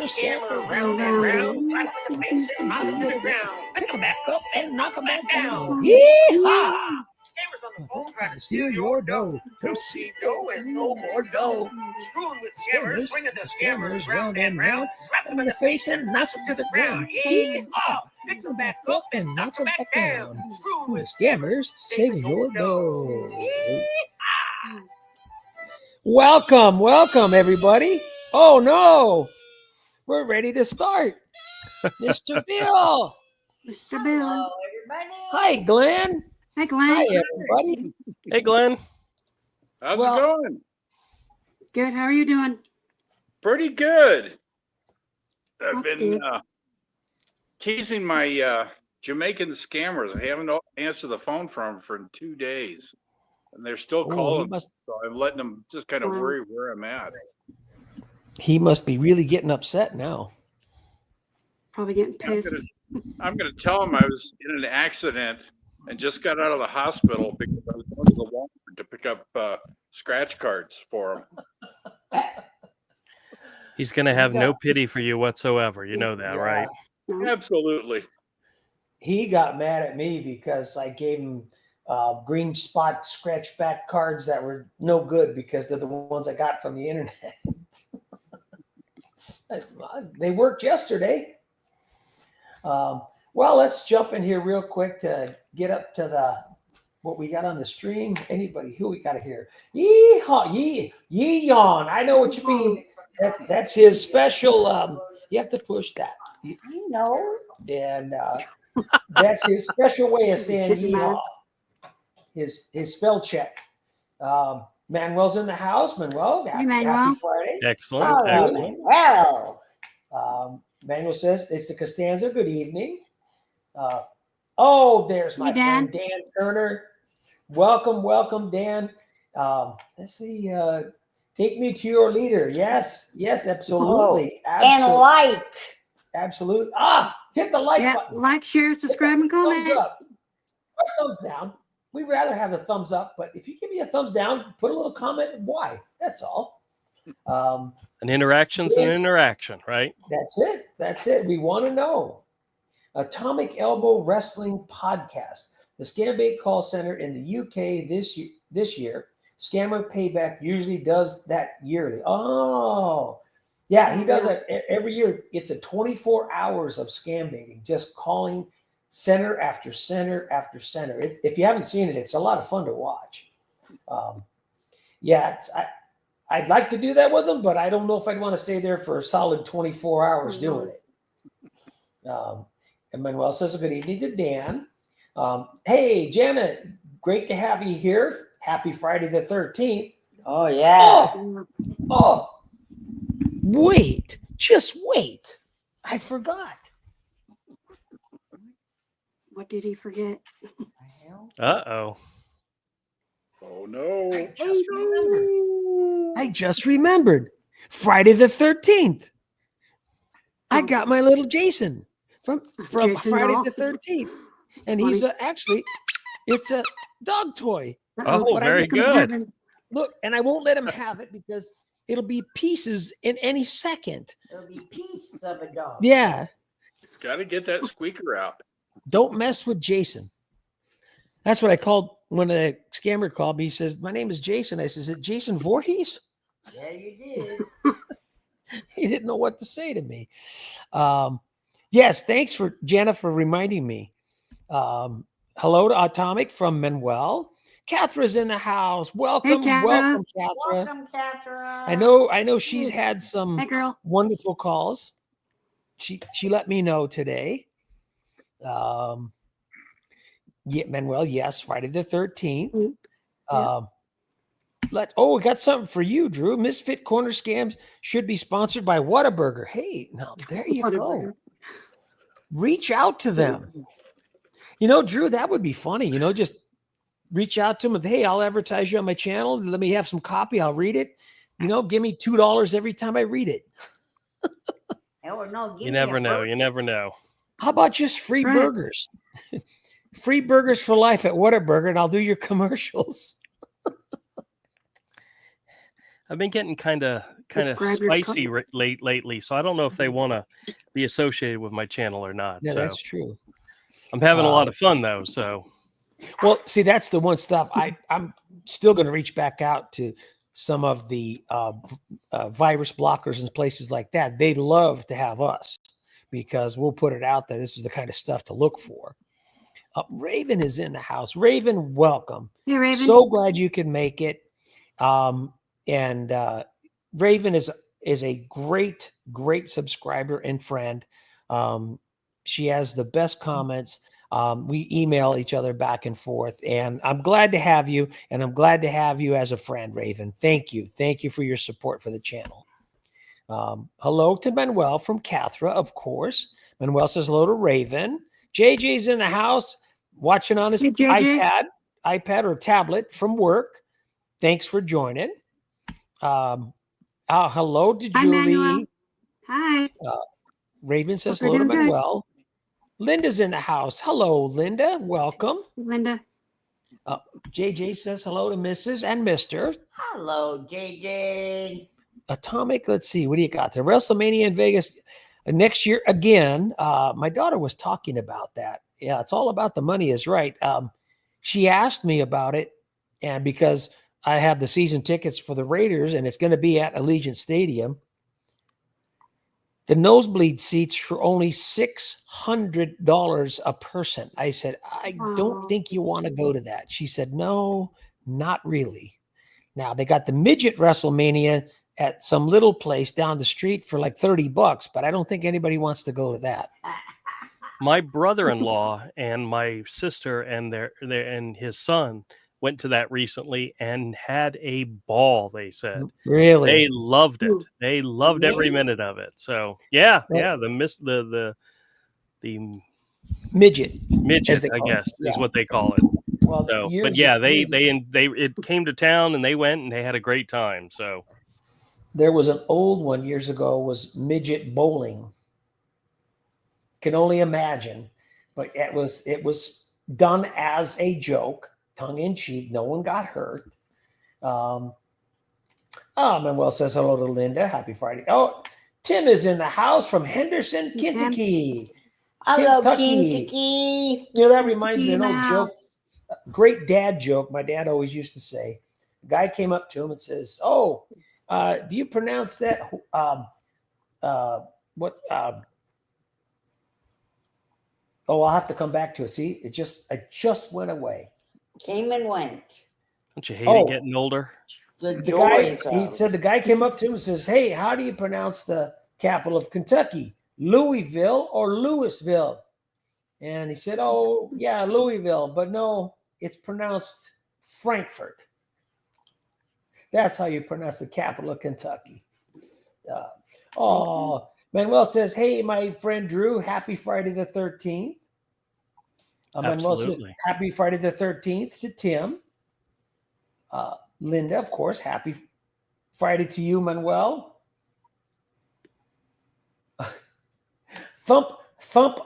scammer round and round, slap him in the face and knock him to the ground. Pick him back up and knock him back down. Yee-haw! Scammers on the phone trying to steal your dough. Don't see dough and no more dough. Screwing with scammers, swinging the scammers round and round, slaps them in the face and knocks them to the ground. Yee-haw! Picks them back up and knocks them back down. Screwing with scammers, saving your dough. Yee-haw! Welcome, everybody. Oh no, we're ready to start. Mr. Bill. Mr. Bill. Hello, everybody. Hi, Glenn. Hi, Glenn. Hi, everybody. Hey, Glenn. How's it going? Good. How are you doing? Pretty good. I've That's been good. teasing my Jamaican scammers. I haven't answered the phone from them for 2 days, and they're still calling. So I'm letting them just kind of worry where I'm at. He must be really getting upset now. Probably getting pissed. I'm gonna tell them I was in an accident and just got out of the hospital because I was going to the Walmart to pick up scratch cards for them. He's going to have no pity for you whatsoever. You know that, right? Absolutely. He got mad at me because I gave him green spot scratch back cards that were no good because they're the ones I got from the internet. They worked yesterday. Well, let's jump in here real quick to get up to what we got on the stream. Anybody who we got here? Yeehaw, yee yawn. I know what you mean. That's his special. You have to push that. You know. And that's his special way of saying yeehaw. His spell check. Manuel's in the house. Manuel, happy Friday. Excellent. Wow. Manuel says it's the Costanza. Good evening. There's my friend Dan Turner. Welcome, Dan. Let's see. Take me to your leader. Yes, absolutely. And like. Absolutely. Hit the like button. Like, share, subscribe, and comment. Thumbs up. Or thumbs down. We'd rather have a thumbs up, but if you give me a thumbs down, put a little comment. Why? That's all. An interaction's an interaction, right? That's it. We want to know. Atomic Elbow Wrestling Podcast. The Scambait call center in the UK this year. Scammer Payback usually does that yearly. Oh, yeah, he does it every year. It's a 24 hours of scam baiting, just calling center after center after center. If you haven't seen it, it's a lot of fun to watch. I'd like to do that with them, but I don't know if I'd want to stay there for a solid 24 hours doing it. And Manuel says a good evening to Dan. Hey, Janet, great to have you here. Happy Friday the 13th. Oh, yeah. Oh, wait. Just wait. I forgot. What did he forget? Uh-oh. Oh, no. I just remembered. Friday the 13th. I got my little Jason from Jason Friday doll. the 13th. And he's it's a dog toy. Oh, very good. Look, and I won't let him have it because it'll be pieces in any second. It'll be pieces of a dog. Yeah. Got to get that squeaker out. Don't mess with Jason. That's what I called when the scammer called me. He says, my name is Jason. I said, is it Jason Voorhees? Yeah, you did. He didn't know what to say to me. Yes, thanks for Jenna for reminding me. Hello to Atomic from Manuel. Catherine's in the house. Welcome, Hey, Catherine. Welcome, Catherine. I know she's had some Hey, girl. wonderful calls. She let me know today. Manuel, yes, Friday the 13th. We got something for you, Drew. Misfit Corner Scams should be sponsored by Whataburger. Hey, now there you go. Reach out to them. Drew, that would be funny. Just reach out to them. Hey, I'll advertise you on my channel. Let me have some copy. I'll read it. Give me $2 every time I read it. You never know. You never know. How about just free burgers? Free burgers for life at Whataburger, and I'll do your commercials. I've been getting kind of kind of Describe your spicy color. lately, so I don't know if they want to be associated with my channel or not. Yeah, so that's true. I'm having a lot of fun though. So Well, see, that's the one stuff I'm still going to reach back out to some of the virus blockers and places like that. They love to have us because we'll put it out there. This is the kind of stuff to look for. Raven is in the house. Raven, welcome. Hey, Raven. So glad you can make it. And Raven is a great subscriber and friend. She has the best comments. We email each other back and forth, and I'm glad to have you. And I'm glad to have you as a friend, Raven. Thank you for your support for the channel. Hello to Manuel from Cathra, of course. Manuel says hello to Raven. JJ's in the house watching on his iPad or tablet from work. Thanks for joining. Hello to Julie. Hi. Raven says hello to Manuel. Linda's in the house. Hello, Linda. Welcome. Linda. JJ says hello to Mrs. and Mr. Hello, JJ. Atomic, let's see. What do you got there? WrestleMania in Vegas next year again. My daughter was talking about that. Yeah, it's all about the money is right. She asked me about it, and because I have the season tickets for the Raiders, and it's going to be at Allegiant Stadium. The nosebleed seats for only $600 a person. I said, I don't think you want to go to that. She said, no, not really. Now, they got the midget WrestleMania at some little place down the street for like $30, but I don't think anybody wants to go to that. my brother-in-law and my sister and and his son went to that recently and had a ball. They said really they loved it. They loved every minute of it. So the midget, I guess is what they call it. Well, so, but yeah, it came to town and they went and they had a great time. So there was an old one years ago, was midget bowling. Can only imagine, but it was done as a joke, tongue in cheek. No one got hurt. Manuel says hello to Linda. Happy Friday. Oh, Tim is in the house from Henderson, Kentucky. Hello, Kentucky. You know, that reminds me of an old joke. Great dad joke. My dad always used to say. A guy came up to him and says, "Oh, do you pronounce that? Oh, I'll have to come back to it. See, it just went away. Came and went. Don't you hate it getting older? The guy came up to him and says, "Hey, how do you pronounce the capital of Kentucky? Louisville or Louisville?" And he said, "Oh, yeah, Louisville, but no, it's pronounced Frankfurt. That's how you pronounce the capital of Kentucky." Manuel says, "Hey, my friend Drew, happy Friday the 13th. Manuel says, happy Friday the 13th to Tim. Linda, of course, happy Friday to you, Manuel. Thump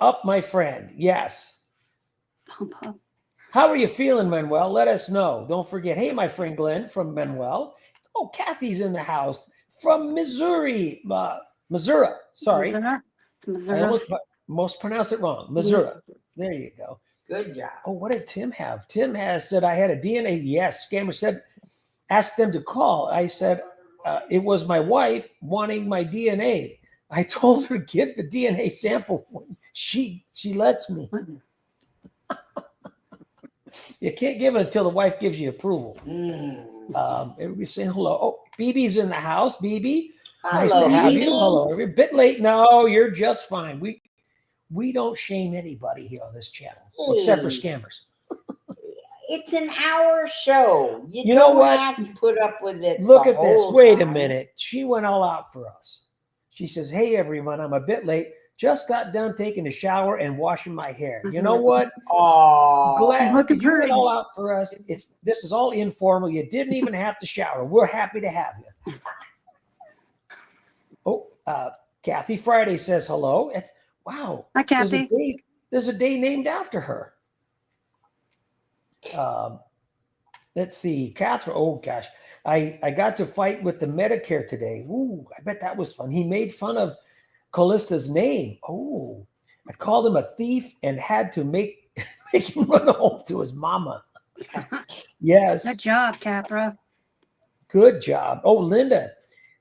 up, my friend. Yes. Thump up. How are you feeling, Manuel? Let us know. Don't forget. Hey, my friend Glenn from Manuel. Oh, Kathy's in the house from Missouri. Missouri. Sorry. It's Missouri. I almost pronounced it wrong. Missouri. There you go. Good job. Oh, what did Tim have? Tim has said I had a DNA. Yes. Scammer said, ask them to call. I said, it was my wife wanting my DNA. I told her, get the DNA sample. She lets me. You can't give it until the wife gives you approval. Everybody's saying hello. Oh, BB's in the house. BB, nice to have you. Hello. You're a bit late. No, you're just fine. We don't shame anybody here on this channel, except for scammers. It's an hour show. You know what? Have to put up with it. Look at this. Wait a minute. She went all out for us. She says, "Hey, everyone, I'm a bit late. Just got done taking a shower and washing my hair." You know what? Glad you went all out for us. This is all informal. You didn't even have to shower. We're happy to have you. Oh, Kathy Friday says hello. Wow. Hi, Kathy. There's a day named after her. Let's see, Catherine. Oh gosh, I got to fight with the Medicare today. Ooh, I bet that was fun. He made fun of Callista's name. Oh, I called him a thief and had to make him run home to his mama. Yes. Good job, Capra. Good job. Oh, Linda.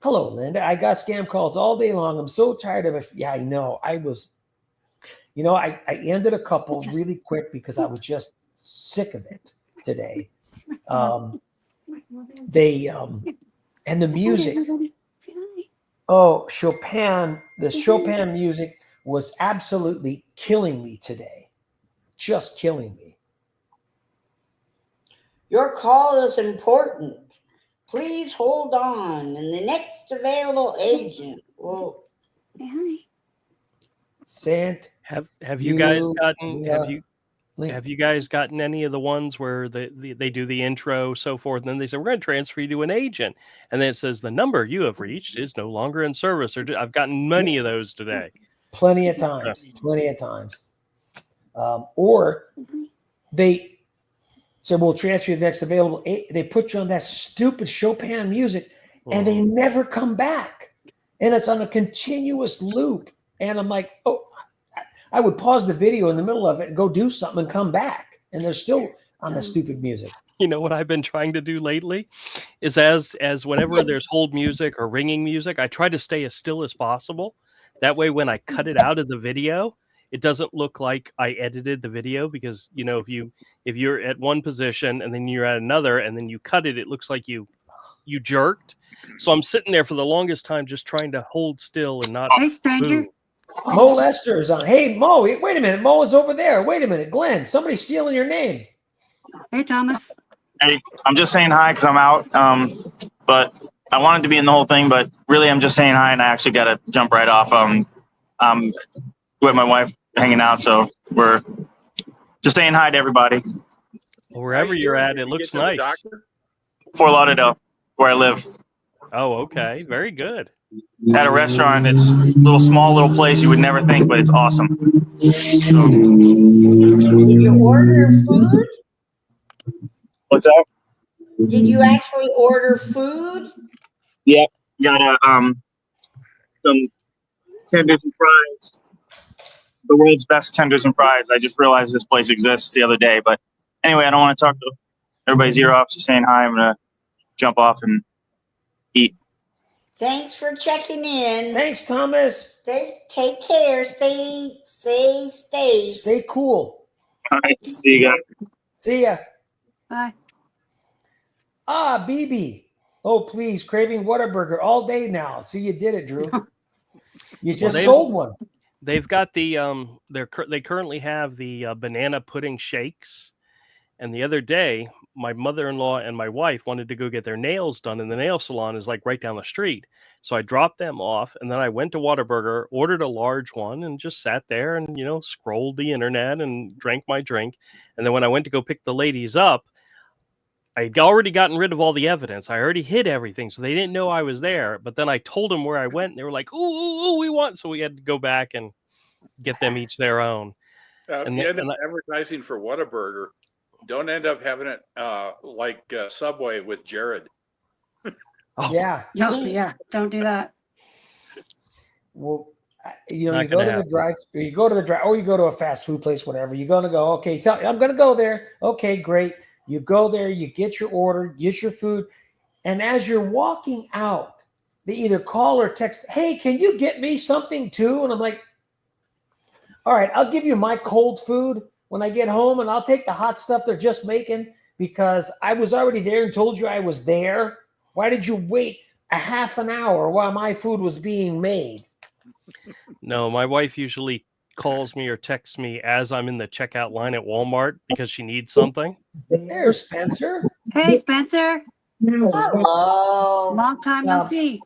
Hello, Linda. I got scam calls all day long. I'm so tired of it. Yeah, I know. I was, I ended a couple really quick because I was just sick of it today. And the music. Oh, Chopin. The Chopin music was absolutely killing me today. Just killing me. Your call is important. Please hold on, and the next available agent will. Sant. Have you guys gotten have you guys gotten any of the ones where they do the intro, so forth, and then they say, we're going to transfer you to an agent, and then it says the number you have reached is no longer in service? Or I've gotten many of those today. Plenty of times. Or they say, we'll transfer you to the next available. They put you on that stupid Chopin music, and they never come back, and it's on a continuous loop. And I'm like, oh, I would pause the video in the middle of it and go do something and come back, and they're still on the stupid music. You know what I've been trying to do lately is as whenever there's hold music or ringing music, I try to stay as still as possible. That way, when I cut it out of the video, it doesn't look like I edited the video, because if you're at one position and then you're at another and then you cut it, it looks like you jerked. So I'm sitting there for the longest time just trying to hold still and not. Hey, stranger. move. Mo Lester is on. Hey, Mo, wait a minute. Mo is over there. Wait a minute. Glenn, somebody's stealing your name. Hey, Thomas. Hey, I'm just saying hi because I'm out. But I wanted to be in the whole thing, but really I'm just saying hi, and I actually got to jump right off. I'm with my wife hanging out, so we're just saying hi to everybody. Well, wherever you're at, it looks nice. Fort Lauderdale, where I live. Oh, okay. Very good. At a restaurant. It's a small little place you would never think, but it's awesome. Did you order food? What's that? Did you actually order food? Yep. Got some tenders and fries. The world's best tenders and fries. I just realized this place exists the other day. But anyway, I don't want to talk to everybody's ear off. Just saying hi. I'm going to jump off and eat. Thanks for checking in. Thanks, Thomas. Take care. Stay. Stay cool. All right. See you guys. See ya. Bye. Ah, BB. Oh, please. Craving Whataburger all day now. See, you did it, Drew. You just sold one. They've got the they currently have the banana pudding shakes. And the other day, my mother-in-law and my wife wanted to go get their nails done, and the nail salon is like right down the street. So I dropped them off, and then I went to Whataburger, ordered a large one, and just sat there and, scrolled the internet and drank my drink. And then when I went to go pick the ladies up, I'd already gotten rid of all the evidence. I already hid everything, so they didn't know I was there. But then I told them where I went, and they were like, ooh, we want. So we had to go back and get them each their own. If you end up advertising for Whataburger, don't end up having it like Subway with Jared. Oh. Yeah. No, yeah. Don't do that. Well, you go to the drive, or you go to the drive, or you go to a fast food place, whatever. You're going to go, okay, I'm going to go there. Okay, great. You go there, you get your order, get your food. And as you're walking out, they either call or text, hey, can you get me something too? And I'm like, all right, I'll give you my cold food when I get home, and I'll take the hot stuff they're just making because I was already there and told you I was there. Why did you wait a half an hour while my food was being made? No, my wife usually calls me or texts me as I'm in the checkout line at Walmart because she needs something. There's Spencer. Hey, Spencer. Hello. Long time no see.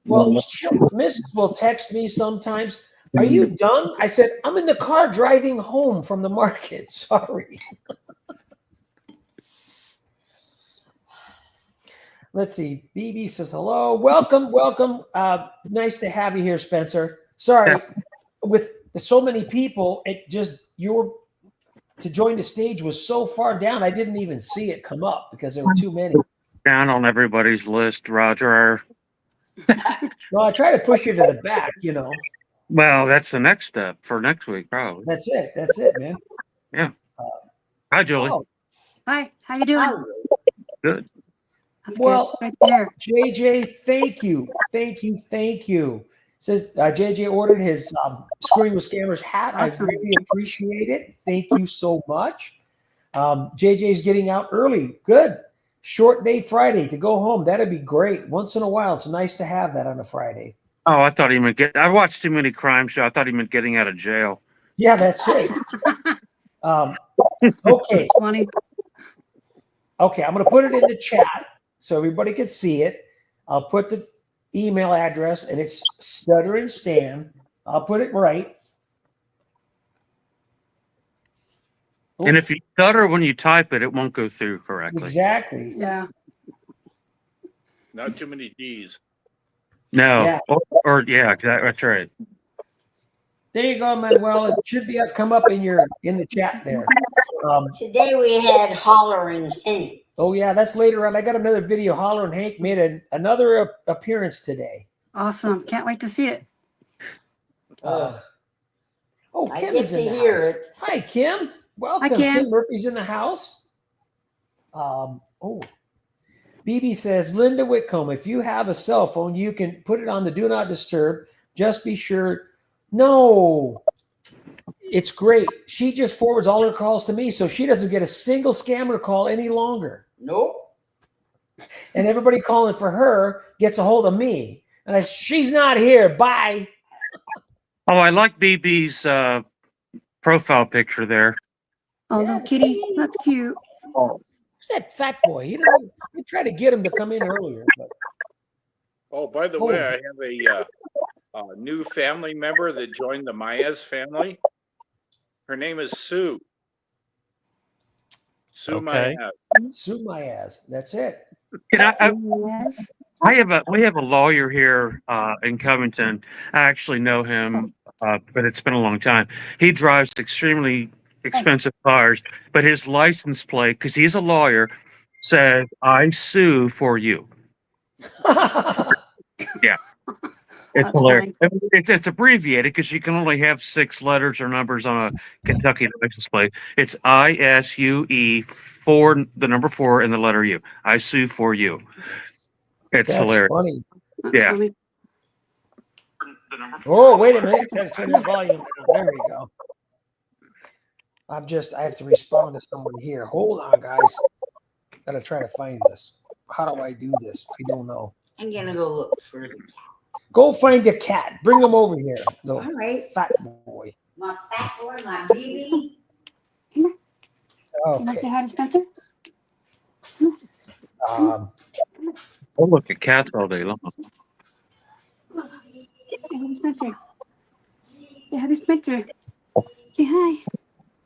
Well, Mrs. will text me sometimes. Are you done? I said, I'm in the car driving home from the market. Sorry. Let's see. BB says hello. Welcome. Nice to have you here, Spencer. Sorry, with so many people, it just to join the stage was so far down, I didn't even see it come up because there were too many. Down on everybody's list, Roger. Well, I try to push you to the back, you know. Well, that's the next step for next week, probably. That's it. That's it, man. Yeah. Hi, Julie. Oh, Hi, how you doing? Good. That's well, good. Right there. JJ, thank you. Thank you. Thank you. Says JJ ordered his Screwing with Scammers hat. Awesome. I really appreciate it. Thank you so much. JJ's getting out early. Good. Short day Friday to go home. That'd be great. Once in a while, it's nice to have that on a Friday. Oh, I thought he meant I watched too many crime shows. I thought he meant getting out of jail. Yeah, that's it. Okay. Funny. Okay, I'm going to put it in the chat so everybody can see it. I'll put the email address, and it's Stuttering Stan. I'll put it right. And if you stutter when you type it, it won't go through correctly. Exactly. Yeah. Not too many D's. No. Yeah. Or yeah, exactly. That's right. There you go, Manuel. It should be come up in the chat there. Today we had Hollering Hank. Oh yeah, that's later on. I got another video. Holler and Hank made another appearance today. Awesome. Can't wait to see it. I Kim get is to in the hear house. it. Hi, Kim. Welcome. Hi, Kim. Kim Murphy's in the house. BB says, Linda Whitcomb, if you have a cell phone, you can put it on the Do Not Disturb. Just be sure. No, it's great. She just forwards all her calls to me, so she doesn't get a single scammer call any longer. Nope. And everybody calling for her gets a hold of me. And she's not here. Bye. Oh, I like BB's profile picture there. Oh, little kitty. That's cute. Who's that fat boy? We tried to get him to come in earlier. But... Oh, by the way, I have a new family member that joined the Mayas family. Her name is Sue. Sue Okay. Mayas. Sue my ass. That's it. Yes. We have a lawyer here in Covington. I actually know him, but it's been a long time. He drives extremely expensive cars, but his license plate, because he's a lawyer, says, "I sue for you." Yeah. It's That's hilarious. It's abbreviated because you can only have 6 letters or numbers on a Kentucky license plate. It's ISUE 4, the number 4, and the letter U. I sue for you. It's That's hilarious. funny. That's Yeah. funny. Oh, wait a minute. Gotta turn the volume down. There we go. I have to respond to someone here. Hold on, guys. Gotta try to find this. How do I do this? I don't know. I'm gonna go look for the cat. Go find the cat. Bring him over here. The All right. fat boy. My fat boy, my baby. You want to Okay. say hi to Spencer? Um, I'll look at cats all day long. Say hi to Spencer. Say hi to Spencer. Say hi.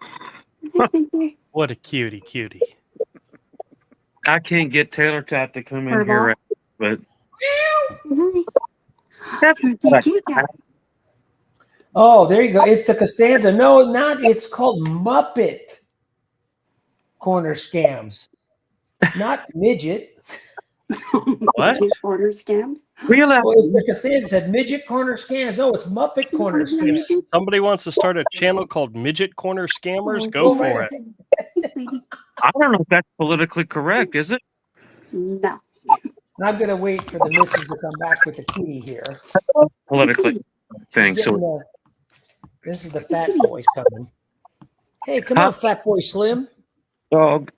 Hi, Spencer. What a cutie. I can't get Taylor Tot to come in Furball. here, but Hi. that's You're a kitty cat. oh, there you go. It's the Costanza. No, not. It's called Muppet Corner Scams. Not midget. What? Order scams. we allow. Well, it's the Costanza. It said midget corner scams. No, it's Muppet corner scams. Somebody wants to start a channel called Midget Corner Scammers? Go for it. Thanks, sweetie. I don't know if that's politically correct, is it? No. I'm going to wait for the missus to come back with the kitty here. Politically thing. So This is the fat boys coming. Hey, come on, fat boy Slim. dog.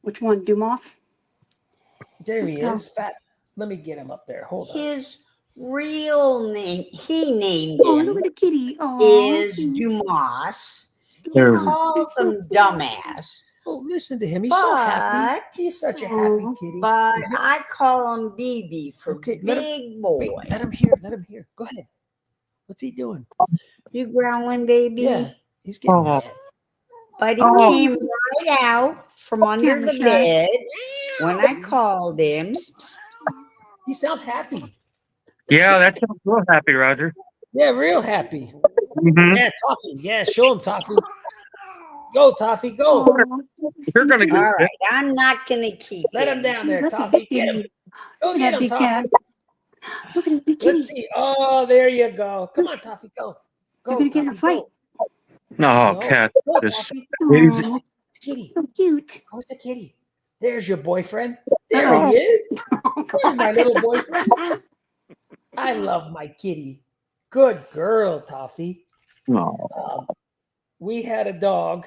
Which one? Dumas? There he is. Fat. Let me get him up there. Hold on. His real name, he named Oh, look him, at the kitty. Oh, is Dumas. He There. calls him dumbass. Oh, listen to him. He's so happy. But, He's such a happy kitty. but I call him BB for Okay, let big boy. Wait, let him hear. Let him hear. Go ahead. What's he doing? You growling, baby? Yeah, he's getting Oh. mad. But he Oh. came right out from under the Camera shy. bed when I called him. He sounds happy. Yeah, that sounds real happy, Roger. Yeah, real happy. Mhm. Yeah, Toffee. Yeah, show him Toffee. Go, Toffee, go. You're gonna All get right, I'm not gonna keep Let him. him down there, That's a Toffee. big Get him. kitty. Go Look at get that him, big cat. Toffee. Look at his big Let's kitty. see. Oh, there you go. Come on, Toffee, go. You're Go, gonna get in a Toffee, fight. go. No, No, cat. go, This Toffee. he's Aw, Kitty. so cute. Where's the kitty? There's your boyfriend. There Uh-oh. he is. Oh, There's my God. little boyfriend. I love my kitty. Good girl, Toffee. no. We had a dog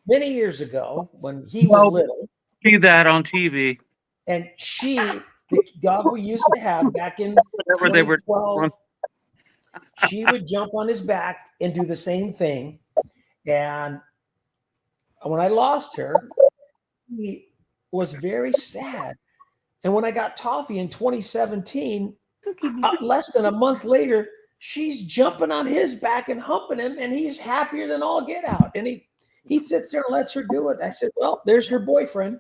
many years ago when he was Well, little, see that on TV. and the dog we used to have back in Whatever they were 2012, she would jump on his back and do the same thing. And when I lost her, he was very sad. And when I got Toffee in 2017, Look at me. less than a month later, she's jumping on his back and humping him, and he's happier than all get out. And he sits there and lets her do it. I said, well, there's her boyfriend.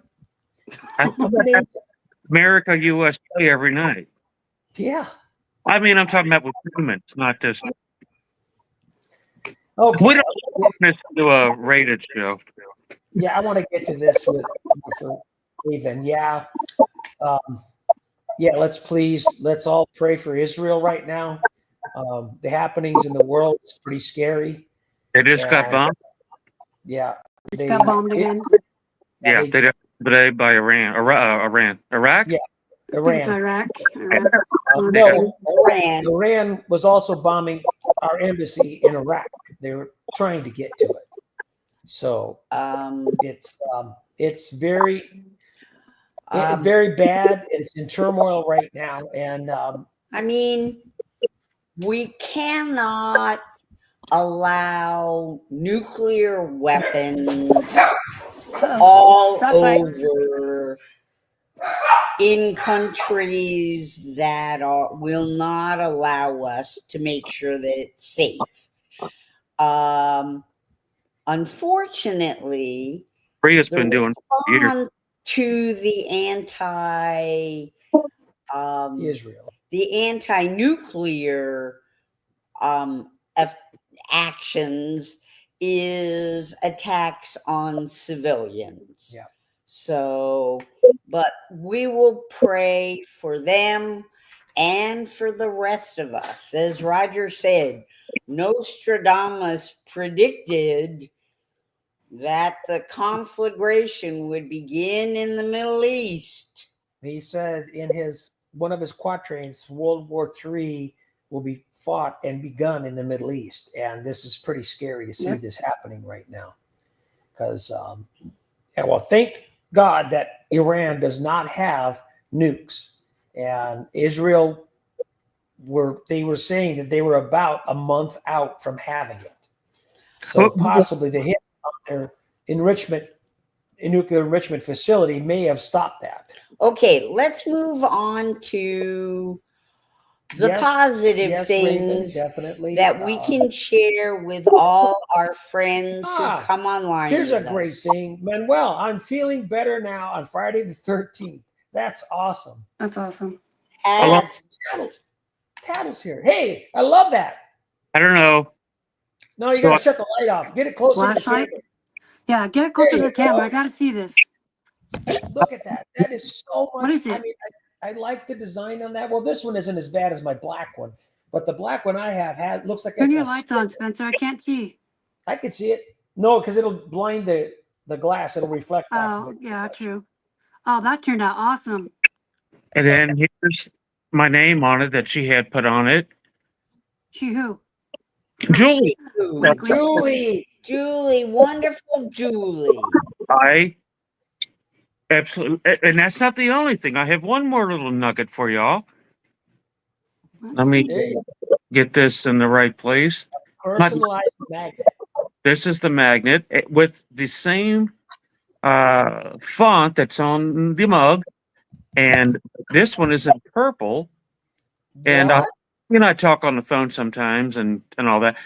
America USA every night. Yeah. I mean, I'm talking about with humans, not just. Okay. We don't want this to a rated show. Yeah, I want to get to this with Raven. Yeah. Yeah, let's all pray for Israel right now. The happenings in the world is pretty scary. They just got bombed. Yeah. It's got bombed again. Yeah, they did today by Iran. Iraq? Yeah, I think it's Iran. Iraq. No, Iran. Iran was also bombing our embassy in Iraq. They were trying to get to it. So it's very very bad. It's in turmoil right now, and I mean, we cannot allow nuclear weapons all over in countries that will not allow us to make sure that it's safe. Unfortunately, Korea's been doing response to the Israel, the anti-nuclear actions is attacks on civilians. Yeah. So, but we will pray for them and for the rest of us. As Roger said, Nostradamus predicted that the conflagration would begin in the Middle East. he said in one of his quatrains, World War III will be fought and begun in the Middle East, and this is pretty scary to see this happening right now. Because, well, thank God that Iran does not have nukes, and Israel they were saying that they were about a month out from having it. So possibly the hit on their nuclear enrichment facility may have stopped that. Okay, let's move on to the positive things definitely that we can share with all our friends who come online. Here's a great thing. Manuel, I'm feeling better now on Friday the 13th. That's awesome. That's awesome. Tattle's here. Hey, I love that. I don't know. No, you gotta shut the light off. Get it closer to the camera. Yeah, get it closer to the camera. I gotta see this. Look at that. That is so much. What is it? I mean, I like the design on that. Well, this one isn't as bad as my black one, but the black one I have looks like Turn your lights on, Spencer. I can't see. I can see it. No, because it'll blind the glass. It'll reflect off of it. Yeah, true. Oh, that turned out awesome. And then here's my name on it that she had put on it. She who? Julie. Julie, wonderful Julie. I absolutely, and that's not the only thing. I have one more little nugget for y'all. Let me get this in the right place. Personalized magnet. This is the magnet with the same font that's on the mug, and this one is in purple. And I talk on the phone sometimes and all that.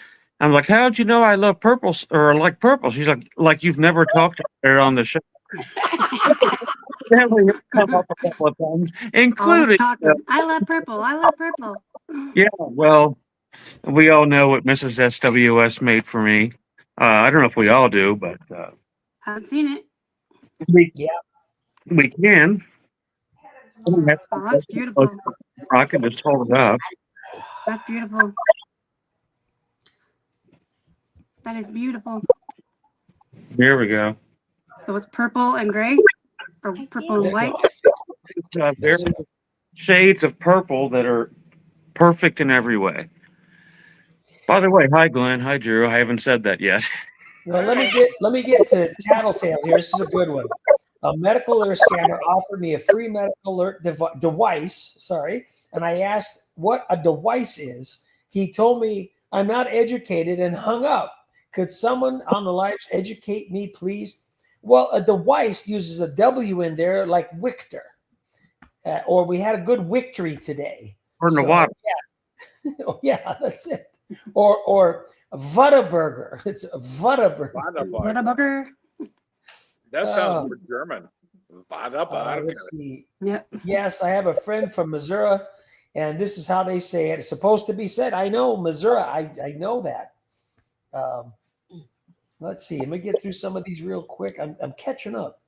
I'm like, how'd you know I love purple or like purple? She's like you've never talked to her on the show. That way come up a couple of times, including I love purple. I love purple. Yeah, well, we all know what Mrs. SWS made for me. I don't know if we all do, but Haven't seen it. we Yeah. we can. Oh, that's beautiful. I can just hold it up. That's beautiful. That is beautiful. Here we go. So it's purple and gray, or purple and white. There are shades of purple that are perfect in every way. By the way, hi Glenn, hi Drew. I haven't said that yet. Well, let me get to Tattletale here. This is a good one. A medical alert scanner offered me a free medical alert device. Sorry, and I asked what a device is. He told me I'm not educated and hung up. Could someone on the live educate me, please? Well, a device uses a W in there, like Victor, or we had a good victory today. Or in the water. Yeah, yeah, that's it. Or Whataburger. It's a Whataburger. Whataburger. That sounds more German. Let's see. Yep. Yes, I have a friend from Missouri, and this is how they say it. It's supposed to be said. I know Missouri. I know that. Let's see. Let me get through some of these real quick. I'm catching up.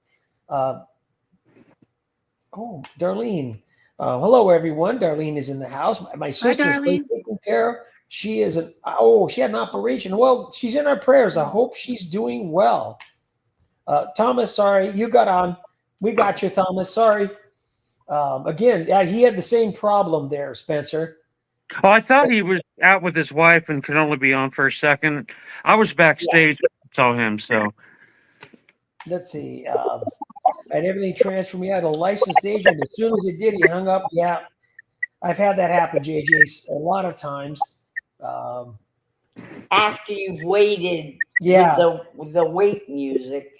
Darlene. Hello, everyone. Darlene is in the house. My sister's taken care of. She is she had an operation. Well, she's in our prayers. I hope she's doing well. Thomas, sorry, you got on. We got you, Thomas. Sorry. Again, he had the same problem there, Spencer. Oh, I thought he was out with his wife and could only be on for a second. I was backstage, saw him, so. Let's see. I had everything transferred me out a licensed agent. As soon as it did, he hung up. Yeah, I've had that happen, JJ, a lot of times. After you've waited with the wait music.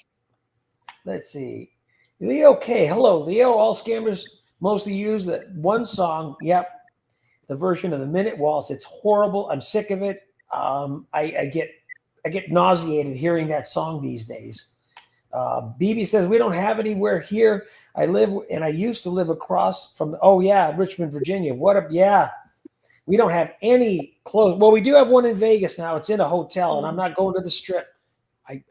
Let's see. Leo K. Hello, Leo. All scammers mostly use that one song. Yep. The version of the Minute Waltz. It's horrible. I'm sick of it. I get nauseated hearing that song these days. BB says we don't have anywhere here. I used to live across from Richmond, Virginia. What up? Yeah. We don't have any clothes. Well, we do have one in Vegas now. It's in a hotel, and I'm not going to the Strip. I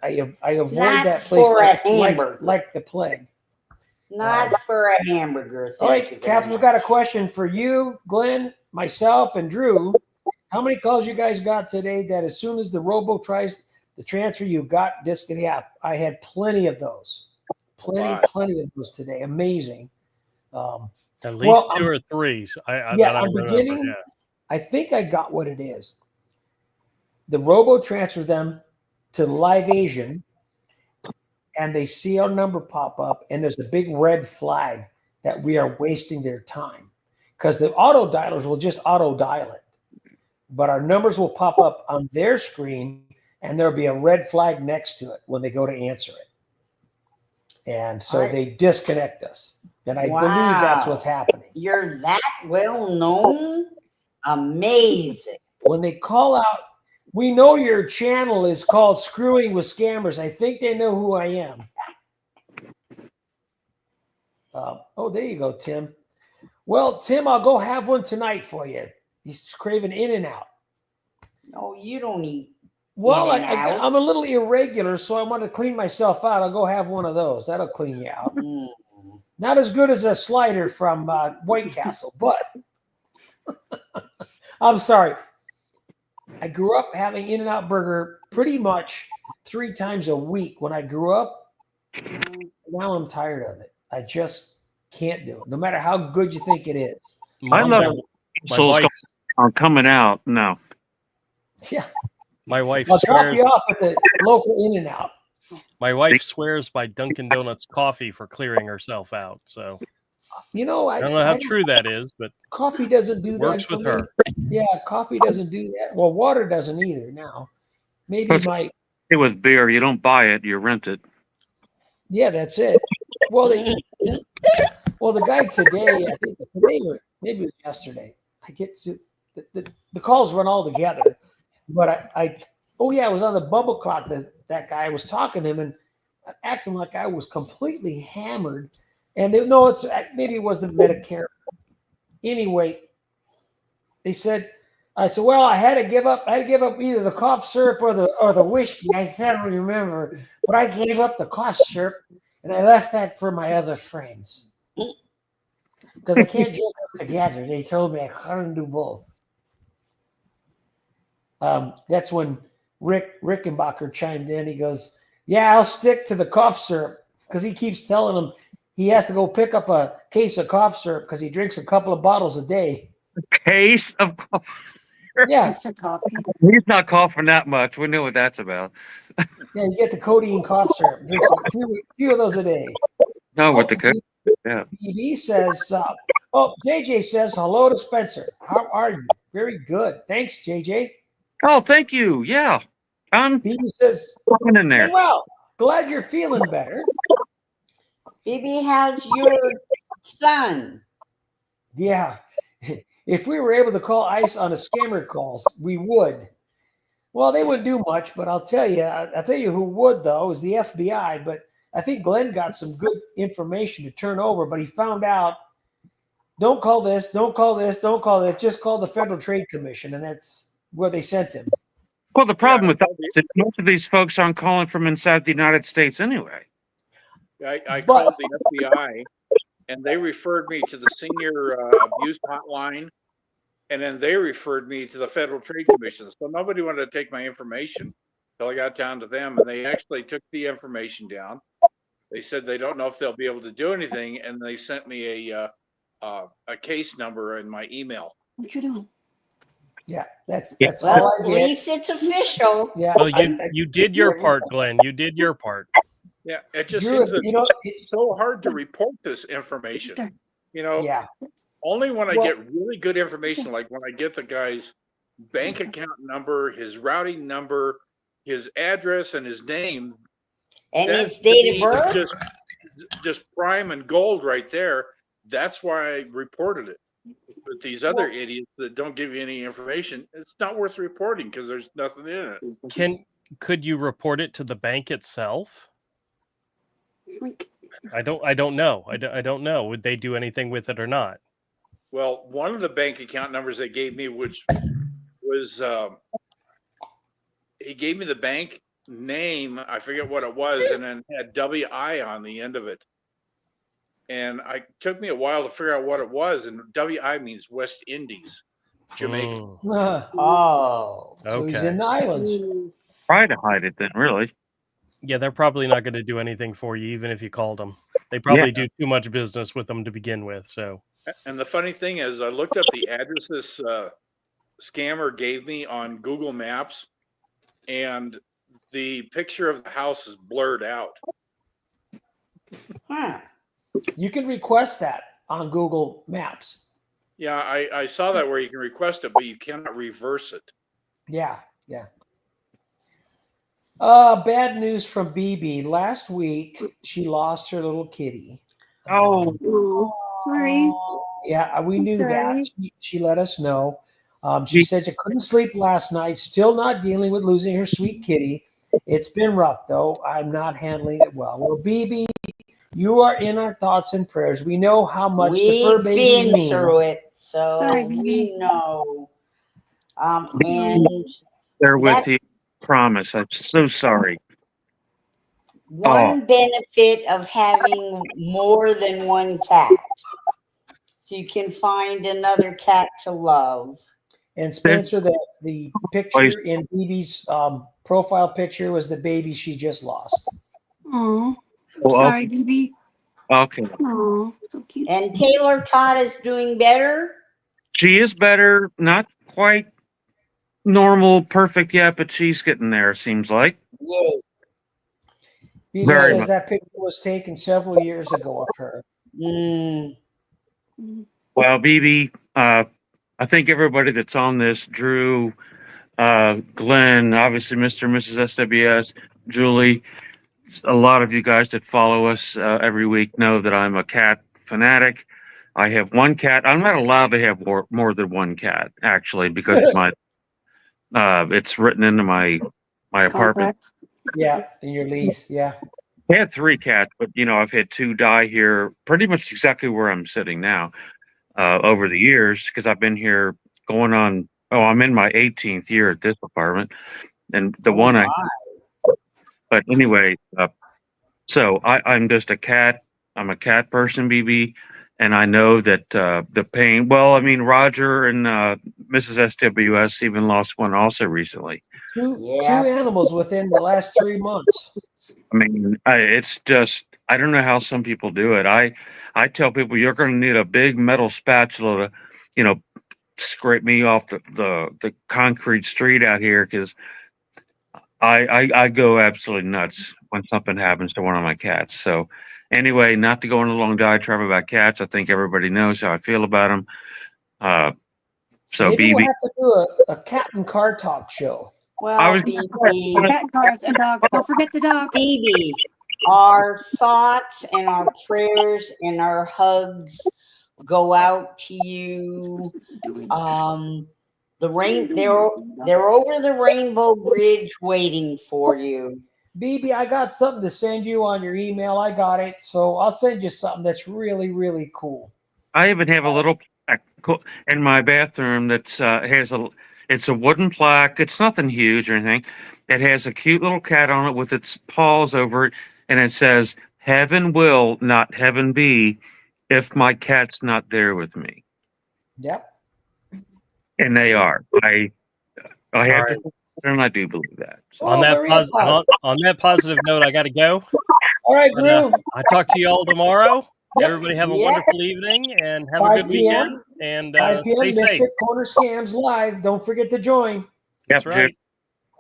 avoid that place like the plague. Not for a hamburger. All right, Catherine's got a question for you, Glenn, myself, and Drew. How many calls you guys got today that as soon as the robo tries the transfer, you got disc in the app? I had plenty of those. Plenty of those today. Amazing. At least two or three. I'm beginning. Yeah. I think I got what it is. The robo transfers them to Live Asian, and they see our number pop up, and there's a big red flag that we are wasting their time because the auto dialers will just auto dial it, but our numbers will pop up on their screen, and there'll be a red flag next to it when they go to answer it, and so they disconnect us. And I believe that's what's happening. You're that well known. Amazing. When they call out, we know your channel is called Screwing with Scammers. I think they know who I am. There you go, Tim. Well, Tim, I'll go have one tonight for you. He's craving In-N-Out. No, you don't eat. Well, I'm a little irregular, so I want to clean myself out. I'll go have one of those. That'll clean you out. Not as good as a slider from White Castle, but I'm sorry. I grew up having In-N-Out Burger pretty much 3 times a week when I grew up. Now I'm tired of it. I just can't do it, no matter how good you think it is. I love coming out. No. Yeah. My wife I'll drop swears. you off at the local In-N-Out. My wife swears by Dunkin' Donuts coffee for clearing herself out. So, I don't know how true that is, but coffee doesn't do that. Works with her. Yeah, coffee doesn't do that. Well, water doesn't either now. Maybe with beer, you don't buy it, you rent it. Yeah, that's it. Well, the guy today, I think today or maybe it was yesterday. I get to the calls run all together, but it was on the bubble clock. That guy was talking to him and acting like I was completely hammered. And maybe it was the Medicare. Anyway, they said, I said, well, I had to give up either the cough syrup or the whiskey. I can't remember, but I gave up the cough syrup and I left that for my other friends because I can't drink them together. They told me I couldn't do both. That's when Rick Rickenbacker chimed in. He goes, "Yeah, I'll stick to the cough syrup," because he keeps telling him he has to go pick up a case of cough syrup because he drinks a couple of bottles a day. Case of cough. Yeah, It's a coffee. He's not coughing that much. We know what that's about. yeah, you get the codeine cough syrup. Drinks a few of those a day. No, with the code. Yeah. BB says, JJ says, hello to Spencer. How are you? Very good. Thanks, JJ. Oh, thank you. Yeah. I'm BB says, coming in there. well, glad you're feeling better. BB, how's your son? Yeah. If we were able to call ICE on a scammer calls, we would. Well, they wouldn't do much, but I'll tell you who would, though, is the FBI. But I think Glenn got some good information to turn over, but he found out, don't call this, don't call this, don't call this, just call the Federal Trade Commission, and that's where they sent him. Well, the problem with that is most of these folks aren't calling from inside the United States anyway. I called the FBI, and they referred me to the senior abuse hotline, and then they referred me to the Federal Trade Commission. So nobody wanted to take my information until I got down to them, and they actually took the information down. They said they don't know if they'll be able to do anything, and they sent me a case number in my email. What you doing? Yeah, that's Well, all I at get. least it's official. Yeah, Well, you did your part, Glenn. You did your part. Yeah, it just Drew, seems that it's so hard to report this information. You know, yeah. only when I get really good information, like when I get the guy's bank account number, his routing number, his address, and his name, And that his to date me of is birth? just prime and gold right there. That's why I reported it. But these other idiots that don't give you any information, it's not worth reporting because there's nothing in it. Could you report it to the bank itself? Like, I don't know. I don't know. Would they do anything with it or not? Well, one of the bank account numbers they gave me, which was he gave me the bank name, I forget what it was, and then had WI on the end of it. And it took me a while to figure out what it was, and WI means West Indies, Jamaica. Oh. So he's Okay. in the islands. Try to hide it then, really. Yeah, they're probably not going to do anything for you, even if you called them. They probably do too much business with them to begin with. So. And the funny thing is, I looked up the address this scammer gave me on Google Maps, and the picture of the house is blurred out. Huh. You can request that on Google Maps. Yeah, I saw that where you can request it, but you cannot reverse it. Yeah. Bad news from BB. Last week, she lost her little kitty. oh, sorry. Yeah, we knew sorry. that. She let us know. She said she couldn't sleep last night, still not dealing with losing her sweet kitty. It's been rough, though. I'm not handling it well. Well, BB, you are in our thoughts and prayers. We know how much the fur We've babies been mean. through it, so Sorry, we BB. know. And There with that's you. Promise. I'm so sorry. one benefit of having more than one cat. So you can find another cat to love. And Spencer, the picture in BB's profile picture was the baby she just lost. Oh, Well, sorry, BB. Okay. Oh, so cute. And Taylor Todd is doing better. She is better. Not quite normal, perfect yet, but she's getting there, seems like. Yay. BB Very says much. that picture was taken several years ago of her. Mm. Well, BB, I think everybody that's on this, Drew, Glenn, obviously Mr. and Mrs. SWS, Julie, a lot of you guys that follow us every week know that I'm a cat fanatic. I have one cat. I'm not allowed to have more than one cat, actually, because my it's written into my apartment. Contract. Yeah, in your lease. Yeah. I had 3 cats, but I've had 2 die here, pretty much exactly where I'm sitting now, over the years, because I've been here going on I'm in my 18th year at this apartment, and the Oh one my. but anyway, so I'm just a cat. I'm a cat person, BB, and I know that the pain. Well, I mean, Roger and Mrs. SWS even lost one also recently. Two Yeah. animals within the last 3 months. I mean, it's just I don't know how some people do it. I tell people you're going to need a big metal spatula to, scrape me off the concrete street out here because I go absolutely nuts when something happens to one of my cats. So anyway, not to go on a long diatribe about cats. I think everybody knows how I feel about them. So Maybe we'll BB, have to do a cat and car talk show. I Well, was BB, Cat, cars, and dogs. Don't forget the dogs. BB, our thoughts and our prayers and our hugs go out to you. They're over the Rainbow Bridge waiting for you. BB, I got something to send you on your email. I got it. So I'll send you something that's really, really cool. I even have a little plaque in my bathroom that's it's a wooden plaque. It's nothing huge or anything. It has a cute little cat on it with its paws over it, and it says, "Heaven will, not heaven be, if my cat's not there with me." Yep. And they are. I have All to, and I do believe that. So, On Oh, that Maria Paz. on that positive note, I got to go. All right, But, Drew. I talk to you all tomorrow. Yep. Everybody have a Yeah. wonderful evening and have a 5 good p.m. weekend. And 5 p.m. stay safe. Misfit Corner Scams live. Don't forget to join. yep, That's right.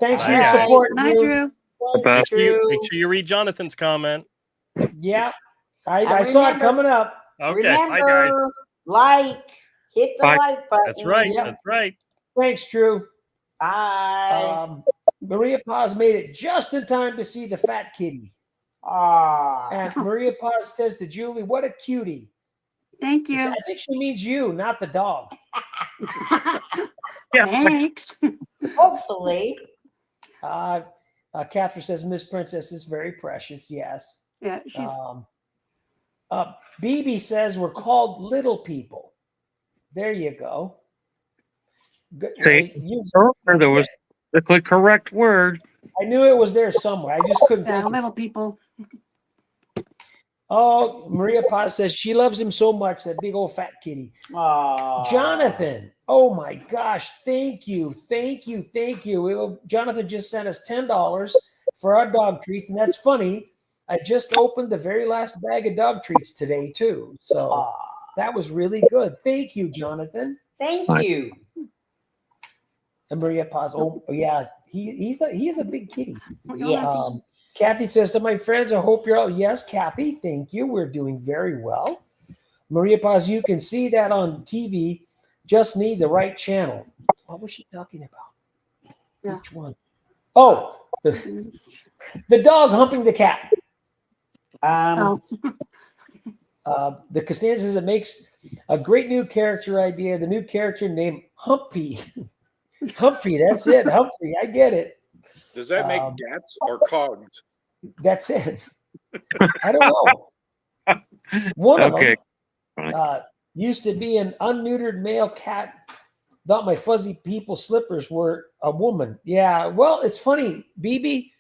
Thanks for Bye, your guys. support, Night, Drew. Drew. Thanks, Drew. Make sure you read Jonathan's comment. Yeah, I And saw it remember- coming up. Okay. Bye, guys. Remember, hit the Bye. like button. That's right. Yep. That's right. Thanks, Drew. Bye. Maria Paz made it just in time to see the fat kitty. Aw. And Maria Paz says to Julie, "What a cutie." Thank you. I think she means you, not the dog. Yeah. Thanks. Hopefully. Catherine says, "Miss Princess is very precious." Yes. Yeah, she's BB says we're called little people. There you go. Good. See, You- there was the correct word. I knew it was there somewhere. I just couldn't think. little people. Oh, Maria Paz says she loves him so much, that big old fat kitty. Aw. Jonathan, oh my gosh, thank you. Jonathan just sent us $10 for our dog treats, and that's funny. I just opened the very last bag of dog treats today, too. So Aw. that was really good. Thank you, Jonathan. Thank you. And Maria Paz, oh yeah, he is a big kitty. Yes. Kathy says to my friends, I hope you're all. Yes, Kathy, thank you. We're doing very well. Maria Paz, you can see that on TV. Just need the right channel. What was she talking about? Yeah. Which one? Oh, the dog humping the cat. Oh, The Costanza says it makes a great new character idea. The new character named Humphrey. Humphrey, that's it. Humphrey, I get it. Does that make gats or cogs? That's it. I don't know. One of Okay. them used to be an unneutered male cat. Thought my fuzzy people slippers were a woman. Yeah, well, it's funny, BB.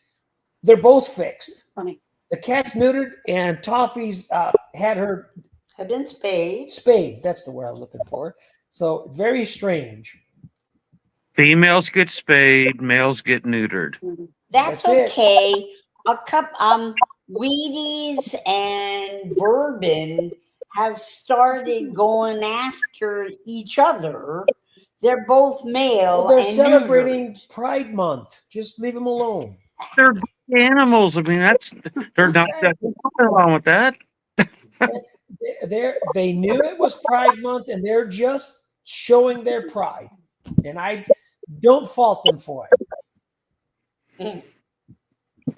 They're both fixed. funny. The cat's neutered, and Toffee's had her Have been spayed. spayed. That's the word I was looking for. So very strange. Females get spayed, males get neutered. That's That's it. okay. A cup Wheaties and Bourbon have started going after each other. They're both male. They're and celebrating neutered. Pride Month. Just leave them alone. They're animals. I mean, they're not. There's nothing wrong with that. They knew it was Pride Month, and they're just showing their pride. And I don't fault them for it.